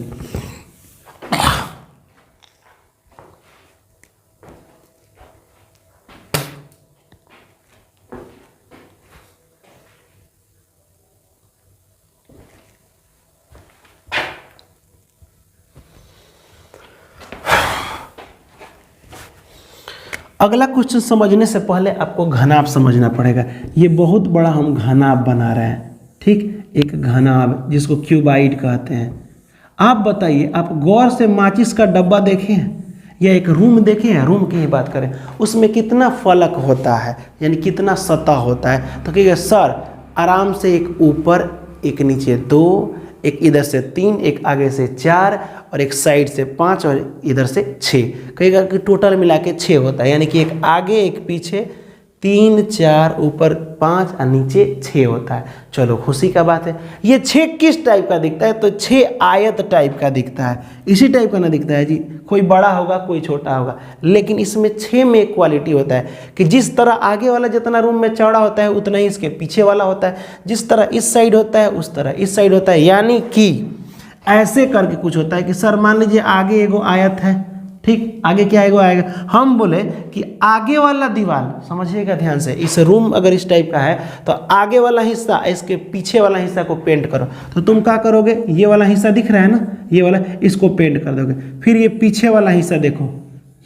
S1: अगला क्वेश्चन समझने से पहले आपको घनाभ समझना पड़ेगा। ये बहुत बड़ा हम घनाभ बना रहे हैं, ठीक, एक घनाभ जिसको क्यूबाइड कहते हैं। आप बताइए, आप गौर से माचिस का डब्बा देखे हैं या एक रूम देखे हैं, रूम की ही बात करें, उसमें कितना फलक होता है, यानी कितना सतह होता है। तो कहिएगा सर आराम से एक ऊपर एक नीचे 2, एक इधर से 3, एक आगे से 4 और एक साइड से 5 और इधर से 6। कहेगा कि टोटल मिला के 6 होता है, यानी कि एक आगे एक पीछे 3 4 ऊपर 5 और नीचे 6 होता है। चलो खुशी का बात है। ये 6 किस टाइप का दिखता है? तो 6 आयत टाइप का दिखता है। इसी टाइप का ना दिखता है जी, कोई बड़ा होगा कोई छोटा होगा, लेकिन इसमें 6 में एक क्वालिटी होता है कि जिस तरह आगे वाला जितना रूम में चौड़ा होता है उतना ही इसके पीछे वाला होता है। जिस तरह इस साइड होता है उस तरह इस साइड होता है, यानी कि ऐसे करके कुछ होता है कि सर मान लीजिए आगे एगो आयत है, ठीक, आगे क्या आएगा, हम बोले कि आगे वाला दीवार, समझिएगा ध्यान से, इस रूम अगर इस टाइप का है तो आगे वाला हिस्सा इसके पीछे वाला हिस्सा को पेंट करो। तो तुम क्या करोगे, ये वाला हिस्सा दिख रहा है ना, ये वाला, इसको पेंट कर दोगे। फिर ये पीछे वाला हिस्सा देखो,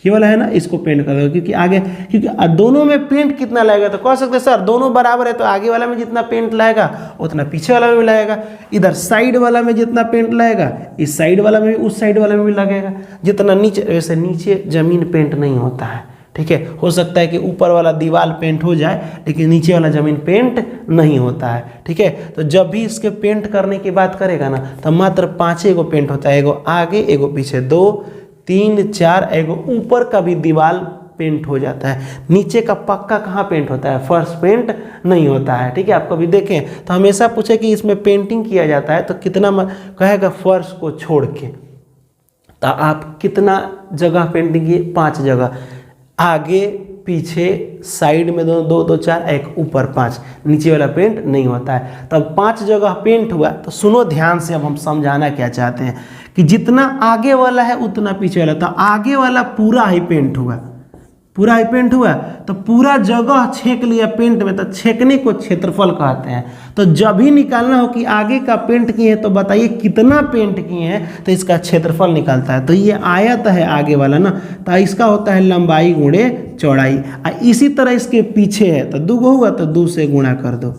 S1: ये वाला है ना, इसको पेंट कर दोगे, क्योंकि आगे, क्योंकि दोनों में पेंट कितना लगेगा, तो कह सकते सर दोनों बराबर है, तो आगे वाला में जितना पेंट लगेगा उतना पीछे वाला में भी लगेगा। इधर साइड वाला में जितना पेंट लगेगा इस साइड वाला में भी, उस साइड वाला में भी लगेगा जितना नीचे। वैसे नीचे जमीन पेंट नहीं होता है, ठीक है, हो सकता है कि ऊपर वाला दीवार पेंट हो जाए लेकिन नीचे वाला जमीन पेंट नहीं होता है, ठीक है। तो जब भी इसके पेंट करने की बात करेगा ना तो मात्र 5 एगो पेंट होता है, एगो आगे एगो पीछे, 2 3 4, एगो ऊपर का भी दीवार पेंट हो जाता है। नीचे का पक्का कहाँ पेंट होता है, फर्श पेंट नहीं होता है, ठीक है। आप कभी देखें तो हमेशा पूछे कि इसमें पेंटिंग किया जाता है तो कितना कहेगा फर्श को छोड़ के, तो आप कितना जगह पेंटिंग किए, 5 जगह, आगे पीछे साइड में 2 2 2 4, एक ऊपर 5, नीचे वाला पेंट नहीं होता है। तब 5 जगह पेंट हुआ। तो सुनो ध्यान से, अब हम समझाना क्या चाहते हैं कि जितना आगे वाला है उतना पीछे वाला, तो आगे वाला पूरा ही पेंट हुआ, पूरा ही पेंट हुआ, तो पूरा जगह छेक लिया पेंट में, तो छेकने को क्षेत्रफल कहते हैं। तो जब भी निकालना हो कि आगे का पेंट किए हैं तो बताइए कितना पेंट किए हैं, तो इसका क्षेत्रफल निकलता है। तो ये आयत है आगे वाला ना, तो इसका होता है लंबाई गुणे चौड़ाई। इसी तरह इसके पीछे है तो 2 होगा तो 2 से गुणा कर दो,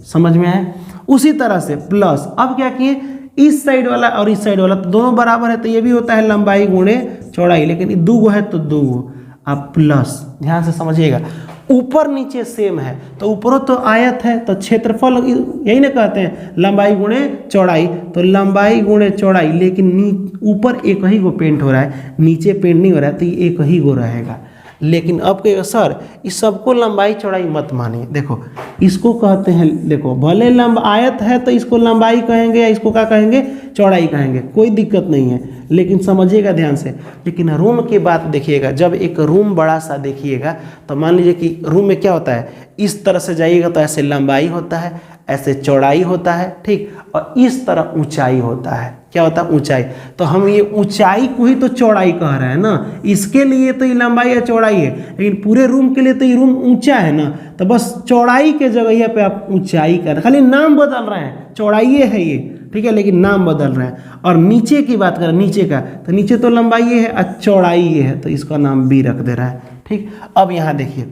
S1: समझ में आए। उसी तरह से प्लस, अब क्या किए, इस साइड वाला और इस साइड वाला तो दोनों बराबर है, तो ये भी होता है लंबाई गुणे चौड़ाई, लेकिन 2 है तो 2, अब प्लस, ध्यान से समझिएगा, ऊपर नीचे सेम है तो ऊपरों तो आयत है तो क्षेत्रफल यही ना कहते हैं लंबाई गुणे चौड़ाई, तो लंबाई गुणे चौड़ाई, लेकिन ऊपर एक ही गो पेंट हो रहा है, नीचे पेंट नहीं हो रहा है, तो ये एक ही गो रहेगा। लेकिन अब कहेगा सर इस सबको लंबाई चौड़ाई मत मानिए, देखो इसको कहते हैं, देखो भले आयत है तो इसको लंबाई कहेंगे या इसको क्या कहेंगे, चौड़ाई कहेंगे, कोई दिक्कत नहीं है, लेकिन समझिएगा ध्यान से। लेकिन रूम की बात देखिएगा, जब एक रूम बड़ा सा देखिएगा तो मान लीजिए कि रूम में क्या होता है, इस तरह से जाइएगा तो ऐसे लंबाई होता है, ऐसे चौड़ाई होता है, ठीक, और इस तरह ऊंचाई होता है। क्या होता है, ऊंचाई। तो हम ये ऊंचाई को ही तो चौड़ाई कह रहे हैं ना, इसके लिए तो ये लंबाई या चौड़ाई है, लेकिन पूरे रूम के लिए तो ये रूम ऊंचा है ना, तो बस चौड़ाई के जगह पे आप ऊंचाई कर रहे हैं, खाली नाम बदल रहे हैं, चौड़ाई है ये, ठीक है, लेकिन नाम बदल रहे हैं। और नीचे की बात करें, नीचे का, तो नीचे तो लंबाई ये है और चौड़ाई ये है, तो इसका नाम बी रख दे रहा है, ठीक। अब यहाँ देखिए,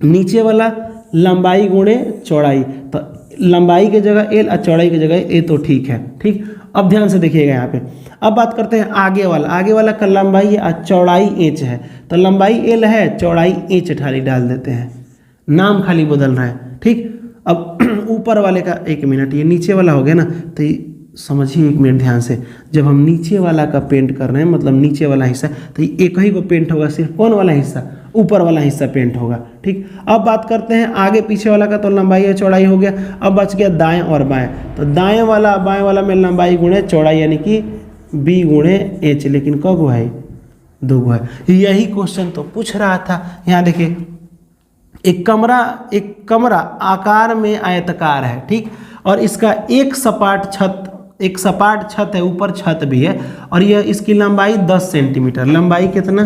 S1: नीचे वाला लंबाई गुणे चौड़ाई, तो लंबाई की जगह एल और चौड़ाई की जगह ए, तो ठीक है, ठीक। अब ध्यान से देखिएगा यहाँ पे, अब बात करते हैं आगे वाला, आगे वाला का लंबाई है और चौड़ाई इंच है, तो लंबाई एल है, चौड़ाई इंच खाली डाल देते हैं, नाम खाली बदल रहा है, ठीक। अब ऊपर वाले का, 1 मिनट, ये नीचे वाला हो गया ना, तो समझिए 1 मिनट ध्यान से, जब हम नीचे वाला का पेंट कर रहे हैं, मतलब नीचे वाला हिस्सा, तो एक ही को पेंट होगा, सिर्फ कौन वाला हिस्सा, ऊपर वाला हिस्सा पेंट होगा, ठीक। अब बात करते हैं आगे पीछे वाला का, तो लंबाई और चौड़ाई हो गया। अब बच गया दाएं और बाएं, तो दाएं वाला बाएं वाला में लंबाई गुणे चौड़ाई, यानी कि बी गुणे एच, लेकिन कब गो है, 2 गो है। यही क्वेश्चन तो पूछ रहा था। यहाँ देखिए, एक कमरा आकार में आयताकार है, ठीक, और इसका एक सपाट छत है, ऊपर छत भी है, और यह इसकी लंबाई 10 सेंटीमीटर, लंबाई कितना,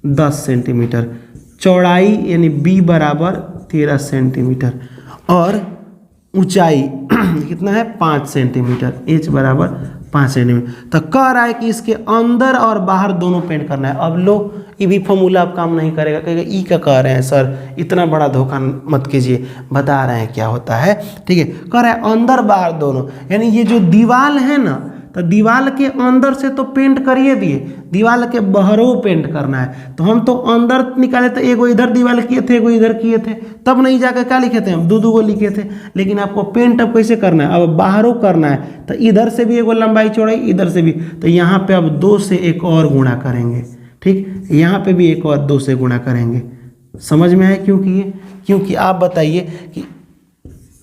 S1: 10 सेंटीमीटर, चौड़ाई यानी बी बराबर 13 सेंटीमीटर, और ऊंचाई कितना है, 5 सेंटीमीटर, एच बराबर 5 सेंटीमीटर। तो कह रहा है कि इसके अंदर और बाहर दोनों पेंट करना है। अब लो ये भी फॉर्मूला अब काम नहीं करेगा, कहेगा ई क्या कह रहे हैं सर, इतना बड़ा धोखा मत कीजिए, बता रहे हैं क्या होता है। ठीक है, कह रहा है अंदर बाहर दोनों, यानी ये जो दीवाल है ना, तो दीवाल के अंदर से तो पेंट करिए दिए, दीवाल के बाहरों पेंट करना है। तो हम तो अंदर निकाले थे, एगो इधर दीवाल किए थे, एगो इधर किए थे, तब नहीं जाकर क्या लिखे थे हम, दो को लिखे थे। लेकिन आपको पेंट अब कैसे करना है, अब बाहरों करना है, तो इधर से भी एगो लंबाई चौड़ाई, इधर से भी, तो यहाँ पे अब 2 से एक और गुणा करेंगे। ठीक, यहाँ पे भी एक और 2 से गुणा करेंगे। समझ में आया क्यों किए? क्योंकि आप बताइए कि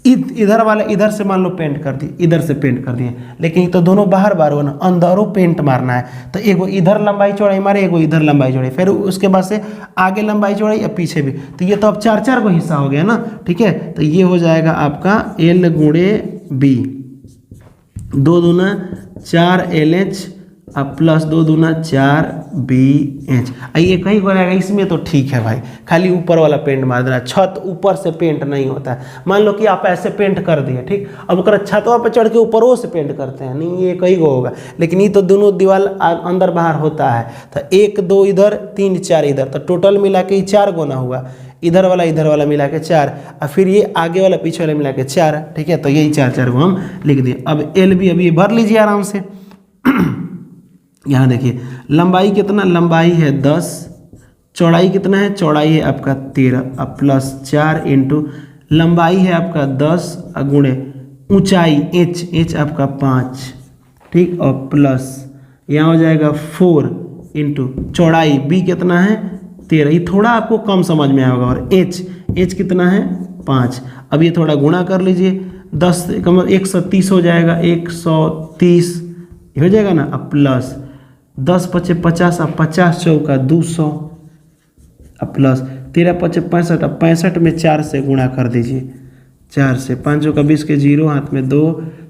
S1: इधर वाला इधर से मान लो पेंट कर दिए, इधर से पेंट कर दिए, लेकिन ये तो दोनों बाहर बाहर हो ना, अंदरों पेंट मारना है। तो एगो इधर लंबाई चौड़ाई मारे, एगो इधर लंबाई चौड़ाई, फिर उसके बाद से आगे लंबाई चौड़ाई या पीछे भी। तो ये तो अब 4 को हिस्सा हो गया ना। ठीक है, तो ये हो जाएगा आपका L गुणे B, 2 दूना 4 LH अब प्लस 2 दूना 4 BH। ये कहीं को रहेगा, इसमें तो ठीक है भाई, खाली ऊपर वाला पेंट मार देना, छत ऊपर से पेंट नहीं होता है। मान लो कि आप ऐसे पेंट कर दिए, ठीक, अब अगर छतवा पे चढ़ के ऊपरों से पेंट करते हैं, नहीं ये कहीं को होगा, लेकिन ये तो दोनों दीवार अंदर बाहर होता है। तो 1 2 इधर 3 4 इधर, तो टोटल मिला के 4 गुना हुआ, इधर वाला मिला के 4, और फिर ये आगे वाला पीछे वाला मिला के 4। ठीक है, तो यही 4 को हम लिख दिए। अब LB अभी भर लीजिए आराम से। यहाँ देखिए लंबाई कितना, लंबाई है 10, चौड़ाई कितना है, चौड़ाई है आपका 13, अब प्लस 4 इंटू लंबाई है आपका 10 गुणे ऊंचाई h आपका 5, ठीक, और प्लस यहाँ हो जाएगा 4 इंटू चौड़ाई b कितना है 13, ये थोड़ा आपको कम समझ में आएगा, और h कितना है 5। अब ये थोड़ा गुणा कर लीजिए, 10 कम 130 हो जाएगा, 130 हो जाएगा ना, अब प्लस 10 5 50, अब 50 चौका 200, अब प्लस 13 5 65, अब 65 में 4 से गुणा कर दीजिए, 4 से 5 चौका 20 के 0 हाथ में 2,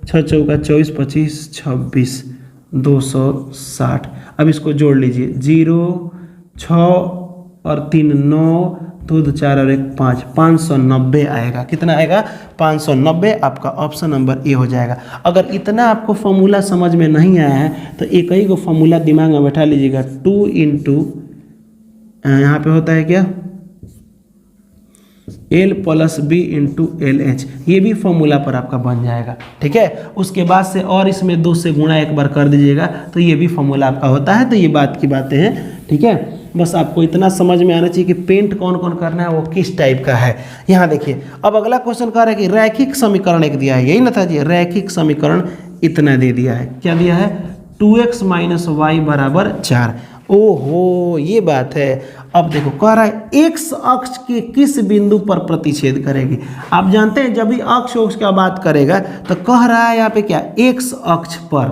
S1: 6 चौका 24 25 26 260। अब इसको जोड़ लीजिए, 0 6 और 3 9, 2 2 4 और 1 5, 590 आएगा। कितना आएगा? 590। आपका ऑप्शन नंबर ए हो जाएगा। अगर इतना आपको फॉर्मूला समझ में नहीं आया है तो एक ही को फॉर्मूला दिमाग में बैठा लीजिएगा, 2 इंटू यहाँ पे होता है क्या, L plus B into LH, ये भी फॉर्मूला पर आपका बन जाएगा। ठीक है, उसके बाद से और इसमें 2 से गुणा एक बार कर दीजिएगा तो ये भी फॉर्मूला आपका होता है। तो ये बात की बातें हैं। ठीक है, बस आपको इतना समझ में आना चाहिए कि पेंट कौन कौन करना है, वो किस टाइप का है। यहाँ देखिए, अब अगला क्वेश्चन कह रहा है कि रैखिक समीकरण एक दिया है, यही ना था जी, रैखिक समीकरण इतना दे दिया है। क्या दिया है? 2x माइनस वाई बराबर 4। ओहो, ये बात है। अब देखो कह रहा है x अक्ष के किस बिंदु पर प्रतिच्छेद करेगी। आप जानते हैं जब भी अक्ष का बात करेगा तो कह रहा है यहाँ पे क्या, x अक्ष पर।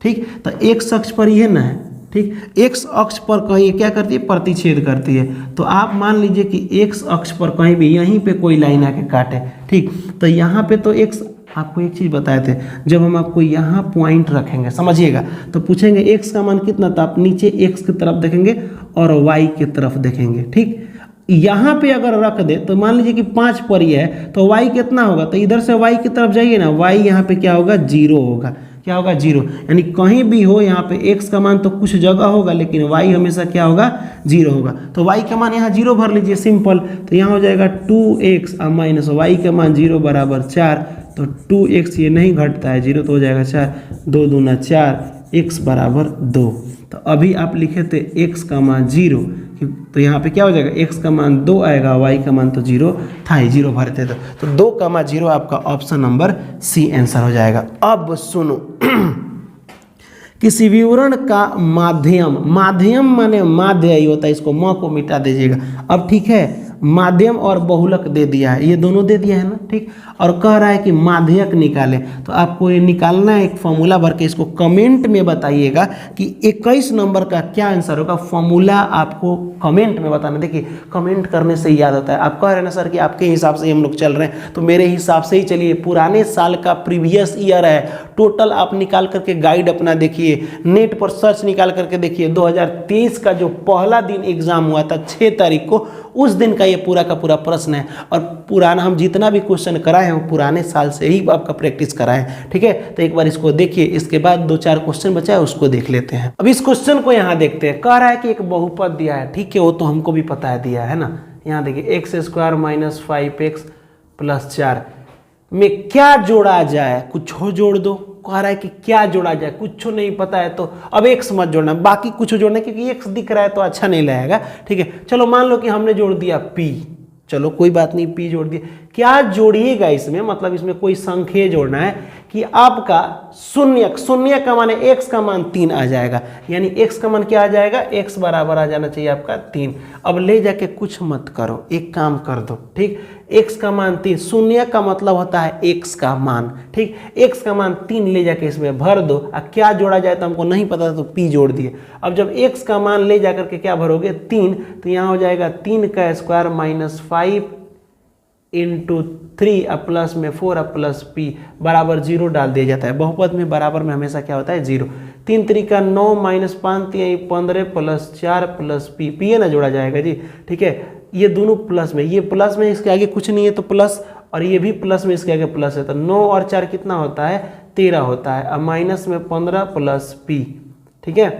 S1: ठीक, तो x अक्ष पर ये ना है, ठीक, x अक्ष पर कहीं क्या करती है, प्रतिच्छेद करती है। तो आप मान लीजिए कि x अक्ष पर कहीं भी यहीं पे कोई लाइन आके काटे, ठीक, तो यहाँ पे तो x, आपको एक चीज़ बताए थे, जब हम आपको यहाँ पॉइंट रखेंगे, समझिएगा, तो पूछेंगे x का मान कितना, तो आप नीचे x की तरफ देखेंगे और y की तरफ देखेंगे। ठीक, यहाँ पे अगर रख दे तो मान लीजिए कि 5 पर ही है तो y कितना होगा, तो इधर से y की तरफ जाइए ना, y यहाँ पे क्या होगा, 0 होगा। क्या होगा? 0। यानी कहीं भी हो यहाँ पे x का मान तो कुछ जगह होगा लेकिन y हमेशा क्या होगा, 0 होगा। तो y का मान यहाँ 0 भर लीजिए, सिंपल। तो यहाँ हो जाएगा 2x और माइनस y का मान 0 बराबर 4। तो 2x ये नहीं घटता है, 0 तो हो जाएगा 4, 2 दूना 4, x बराबर 2। तो अभी आप लिखे थे x का मान 0, तो यहाँ पे क्या हो जाएगा, x का मान 2 आएगा, y का मान तो 0 था ही, 0 भरते थे। तो 2,0 आपका ऑप्शन नंबर सी आंसर हो जाएगा। अब सुनो, किसी विवरण का माध्यम, माध्यम माने माध्य ही होता है, इसको म को मिटा दीजिएगा। अब ठीक है, माध्यम और बहुलक दे दिया है, ये दोनों दे दिया है ना, ठीक, और कह रहा है कि माध्यक निकाले। तो आपको ये निकालना है, एक फॉर्मूला भर के इसको कमेंट में बताइएगा कि 21 नंबर का क्या आंसर होगा। फॉर्मूला आपको कमेंट में बताना। देखिए, कमेंट करने से ही याद आता है। आप कह रहे हैं ना सर कि आपके हिसाब से हम लोग चल रहे हैं, तो मेरे हिसाब से ही चलिए। पुराने साल का प्रीवियस ईयर है, टोटल आप निकाल करके गाइड अपना देखिए, नेट पर सर्च निकाल करके देखिए। 2023 का जो पहला दिन एग्जाम हुआ था 6 तारीख को, उस दिन का ये ये पूरा का पूरा प्रश्न है, और पुराना हम जितना भी क्वेश्चन कराए हैं वो पुराने साल से ही आपका प्रैक्टिस कराए हैं। ठीक है, तो एक बार इसको देखिए, इसके बाद 2-4 क्वेश्चन बचा है उसको देख लेते हैं। अब इस क्वेश्चन को यहाँ देखते हैं। कह रहा है कि एक बहुपद दिया है, ठीक है, वो तो हमको भी पता है दिया है ना। यहाँ देखिए x² - 5x + 4 में क्या जोड़ा जाए, कुछ हो जोड़ दो। कह रहा है कि क्या जोड़ा जाए, कुछ नहीं पता है तो अब x मत जोड़ना, बाकी कुछ जोड़ना, क्योंकि x दिख रहा है तो अच्छा नहीं लगेगा। ठीक है, चलो मान लो कि हमने जोड़ दिया p, चलो कोई बात नहीं, p जोड़ दिया। क्या जोड़िएगा इसमें, मतलब इसमें कोई संख्या जोड़ना है कि आपका शून्य का मान x का मान 3 आ जाएगा, यानी x का मान क्या आ जाएगा, x बराबर आ जाना चाहिए आपका 3। अब ले जाके कुछ मत करो, एक काम कर दो, ठीक, x का मान 3, शून्य का मतलब होता है x का मान, ठीक, x का मान 3 ले जाके इसमें भर दो। अब क्या जोड़ा जाए तो हमको नहीं पता था तो p जोड़ दिए। अब जब x का मान ले जाकर के क्या भरोगे 3, तो यहाँ हो जाएगा 3 का स्क्वायर - 5 × 3 अब प्लस में 4 अब प्लस p बराबर 0 डाल दिया जाता है। बहुपद में बराबर में हमेशा क्या होता है 0। 3 3 का 9 - 5 3 15 + 4 + p है ना, जोड़ा जाएगा जी। ठीक है, ये दोनों प्लस में, ये प्लस में, इसके आगे कुछ नहीं है तो प्लस, और ये भी प्लस में, इसके आगे प्लस है, तो 9 और 4 कितना होता है 13 होता है। अब माइनस में 15 + p, ठीक है,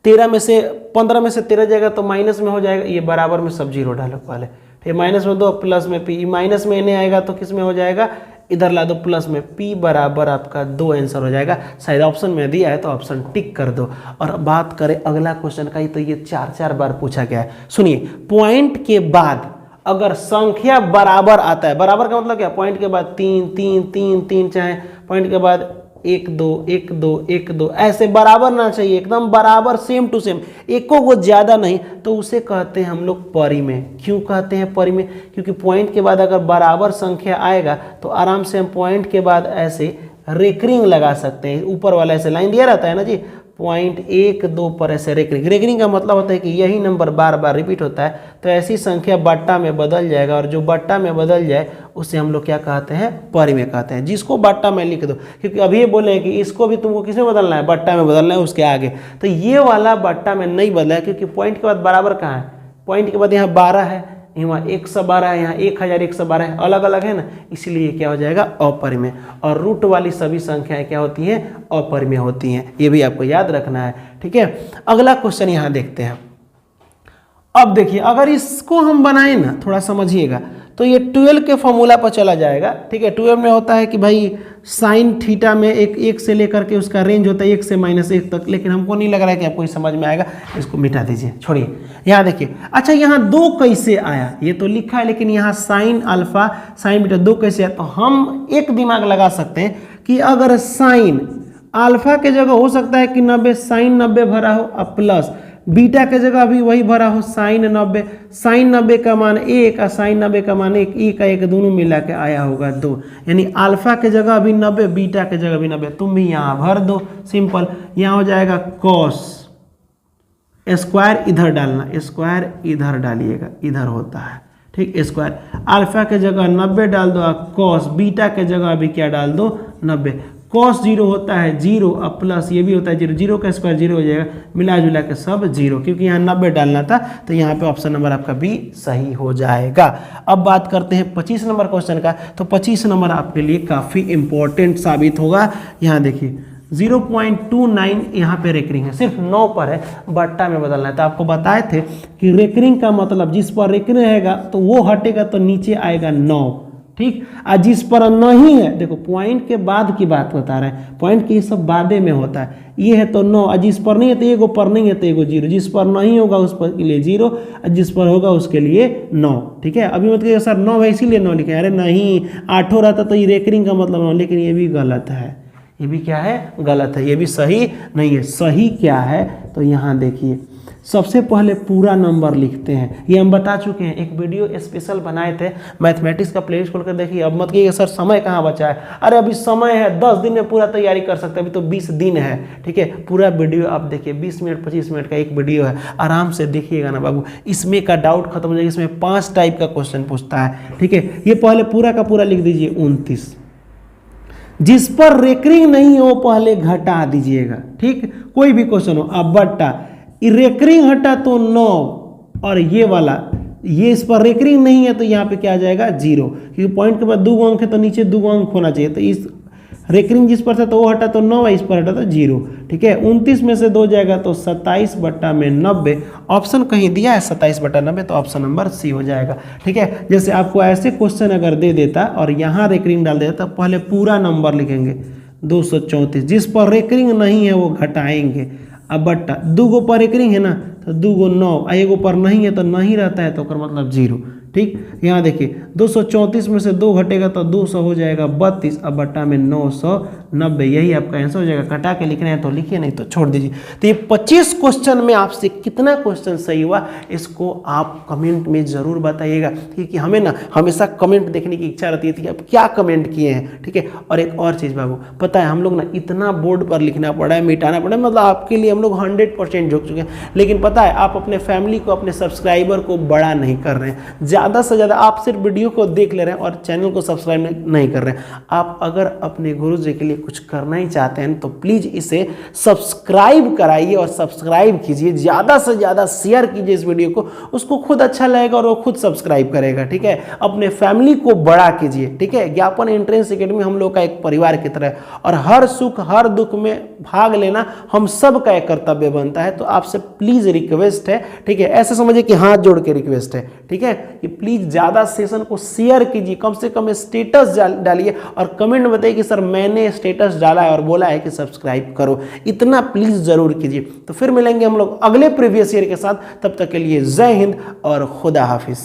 S1: 13 में से 15 में से 13 जाएगा तो माइनस में हो जाएगा, ये बराबर में सब 0 डालो पहले, ठीक, माइनस में 2 प्लस में p, माइनस में नहीं आएगा तो किस में हो जाएगा, इधर ला दो प्लस में, p बराबर आपका 2 आंसर हो जाएगा। शायद ऑप्शन में दिया है तो ऑप्शन टिक कर दो। और बात करें अगला क्वेश्चन का ही, तो ये 4-4 बार पूछा गया है। सुनिए, पॉइंट के बाद अगर संख्या बराबर आता है, बराबर का मतलब क्या, पॉइंट के बाद 3 3 3 3, चाहे पॉइंट के बाद 1 2 1 2 1 2, ऐसे बराबर ना चाहिए, एकदम बराबर सेम टू सेम, एको को ज्यादा नहीं, तो उसे कहते हैं हम लोग परिमेय। क्यों कहते हैं परिमेय, क्योंकि पॉइंट के बाद अगर बराबर संख्या आएगा तो आराम से हम पॉइंट के बाद ऐसे रेकरिंग लगा सकते हैं। ऊपर वाला ऐसे लाइन दिया रहता है ना जी, पॉइंट 1 2 पर ऐसे रेकरिंग, रेकरिंग का मतलब होता है कि यही नंबर बार बार रिपीट होता है, तो ऐसी संख्या बट्टा में बदल जाएगा, और जो बट्टा में बदल जाए उसे हम लोग क्या कहते हैं, परिमेय कहते हैं। जिसको बट्टा में लिख दो, क्योंकि अभी ये बोले कि इसको भी तुमको किस में बदलना है, बट्टा में बदलना है उसके आगे, तो ये वाला बट्टा में नहीं बदला है, क्योंकि पॉइंट के बाद बराबर कहाँ है, पॉइंट के बाद यहाँ 12 है, यहाँ 112 है, यहाँ 1112 है, अलग अलग है ना, इसलिए क्या हो जाएगा अपरिमेय। और रूट वाली सभी संख्याएं क्या होती हैं, अपरिमेय होती हैं, ये भी आपको याद रखना है। ठीक है, अगला क्वेश्चन यहाँ देखते हैं। अब देखिए, अगर इसको हम बनाएं ना, थोड़ा समझिएगा, तो ये 12 के फॉर्मूला पर चला जाएगा। ठीक है, 12 में होता है कि भाई साइन थीटा में एक से लेकर के उसका रेंज होता है 1 से -1 तक, लेकिन हमको नहीं लग रहा है कि आपको समझ में आएगा, इसको मिटा दीजिए, छोड़िए। यहाँ देखिए, अच्छा यहाँ 2 कैसे आया, ये तो लिखा है, लेकिन यहाँ साइन अल्फा साइन बीटा 2 कैसे आया, तो हम एक दिमाग लगा सकते हैं कि अगर साइन अल्फा के जगह हो सकता है कि 90 साइन 90 भरा हो, अब प्लस बीटा के जगह भी वही भरा हो साइन 90, साइन 90 का मान 1 और साइन 90 का मान 1, ई का 1 दोनों मिला के आया होगा 2, यानी अल्फा के जगह भी 90, बीटा के जगह भी 90, तुम भी यहाँ भर दो, सिंपल। यहाँ हो जाएगा कॉस, स्क्वायर इधर डालना, स्क्वायर इधर डालिएगा, इधर होता है, ठीक, स्क्वायर अल्फा के जगह 90 डाल दो, कॉस बीटा के जगह भी क्या डाल दो 90, कॉस 0 होता है 0, अब प्लस ये भी होता है 0, 0 का स्क्वायर 0 हो जाएगा, मिला जुला के सब 0, क्योंकि यहाँ 90 डालना था, तो यहाँ पे ऑप्शन नंबर आपका बी सही हो जाएगा। अब बात करते हैं 25 नंबर क्वेश्चन का, तो 25 नंबर आपके लिए काफ़ी इंपॉर्टेंट साबित होगा। यहाँ देखिए 0.29 यहाँ पे रेकरिंग है, सिर्फ 9 पर है, बट्टा में बदलना है। तो आपको बताए थे कि रेकरिंग का मतलब जिस पर रेकरिंग रहेगा तो वो हटेगा तो नीचे आएगा 9, ठीक, और जिस पर नहीं है, देखो पॉइंट के बाद की बात बता रहे हैं, पॉइंट की सब बादे में होता है, ये है तो 9, और जिस पर नहीं है तो एगो पर नहीं है तो एगो 0, जिस पर नहीं होगा उस पर के लिए 0, और जिस पर होगा उसके लिए 9। ठीक है, अभी मतलब सर 9 है इसीलिए 9 लिखे, अरे नहीं 8 रहता तो ये रेकरिंग का मतलब 9, लेकिन ये भी गलत है, ये भी क्या है, गलत है, ये भी सही नहीं है। सही क्या है, तो यहाँ देखिए सबसे पहले पूरा नंबर लिखते हैं, ये हम बता चुके हैं, एक वीडियो स्पेशल बनाए थे मैथमेटिक्स का, प्लेलिस्ट खोल कर देखिए। अब मत कहिए सर समय कहाँ बचा है, अरे अभी समय है, 10 दिन में पूरा तैयारी कर सकते हैं, अभी तो 20 दिन है। ठीक है, पूरा वीडियो आप देखिए, 20 मिनट 25 मिनट का एक वीडियो है, आराम से देखिएगा ना बाबू, इसमें का डाउट खत्म हो जाएगा। इसमें 5 टाइप का क्वेश्चन पूछता है। ठीक है, ये पहले पूरा का पूरा लिख दीजिए 29, जिस पर रेकरिंग नहीं हो पहले घटा दीजिएगा, ठीक, कोई भी क्वेश्चन हो। अब बट्टा रेकरिंग हटा तो 9, और ये वाला ये इस पर रेकरिंग नहीं है तो यहाँ पे क्या आ जाएगा 0, क्योंकि पॉइंट के बाद 2 अंक है तो नीचे 2 अंक होना चाहिए, तो इस रेकरिंग जिस पर था तो वो हटा तो 9 है, इस पर हटा तो 0। ठीक है, 29 में से 2 जाएगा तो 27/90। ऑप्शन कहीं दिया है 27/90, तो ऑप्शन नंबर सी हो जाएगा। ठीक है, जैसे आपको ऐसे क्वेश्चन अगर दे देता और यहाँ रेकरिंग डाल देता तो पहले पूरा नंबर लिखेंगे 234, जिस पर रेकरिंग नहीं है वो घटाएंगे, अब बट्टा 2 गो पर रेकरिंग है ना तो 2 गो 9, एगो पर नहीं है तो नहीं रहता है तो ओकर मतलब 0। ठीक, यहाँ देखिए 234 में से 2 घटेगा तो 200 हो जाएगा 32, अब बट्टा में 990, यही आपका आंसर हो जाएगा। कटा के लिखना है तो लिखिए, नहीं तो छोड़ दीजिए। तो ये 25 क्वेश्चन में आपसे कितना क्वेश्चन सही हुआ इसको आप कमेंट में जरूर बताइएगा, क्योंकि हमें ना हमेशा कमेंट देखने की इच्छा रहती है कि आप क्या कमेंट किए हैं। ठीक है, और एक और चीज़ बाबू, पता है हम लोग ना इतना बोर्ड पर लिखना पड़ा है, मिटाना पड़ा है, मतलब आपके लिए हम लोग 100% झुक चुके हैं, लेकिन पता है आप अपने फैमिली को, अपने सब्सक्राइबर को बड़ा नहीं कर रहे हैं। ज़्यादा से ज़्यादा आप सिर्फ वीडियो को देख ले रहे हैं और चैनल को सब्सक्राइब नहीं कर रहे हैं। आप अगर अपने गुरुजी के लिए कुछ करना ही चाहते हैं तो प्लीज़ इसे सब्सक्राइब कराइए और सब्सक्राइब कीजिए, ज़्यादा से ज़्यादा शेयर कीजिए इस वीडियो को, उसको खुद अच्छा लगेगा और वो खुद सब्सक्राइब करेगा। ठीक है, अपने फैमिली को बड़ा कीजिए। ठीक है, ज्ञापन एंट्रेंस एकेडमी हम लोग का एक परिवार की तरह है और हर सुख हर दुख में भाग लेना हम सब का एक कर्तव्य बनता है। तो आपसे प्लीज़ रिक्वेस्ट है, ठीक है, ऐसे समझिए कि हाथ जोड़ के रिक्वेस्ट है, ठीक है, कि प्लीज़ ज़्यादा सेशन को शेयर कीजिए, कम से कम स्टेटस डालिए और कमेंट बताइए कि सर मैंने स्टेटस डाला है और बोला है कि सब्सक्राइब करो, इतना प्लीज़ ज़रूर कीजिए। तो फिर मिलेंगे हम लोग अगले प्रीवियस ईयर के साथ, तब तक के लिए जय हिंद और खुदा हाफिज़।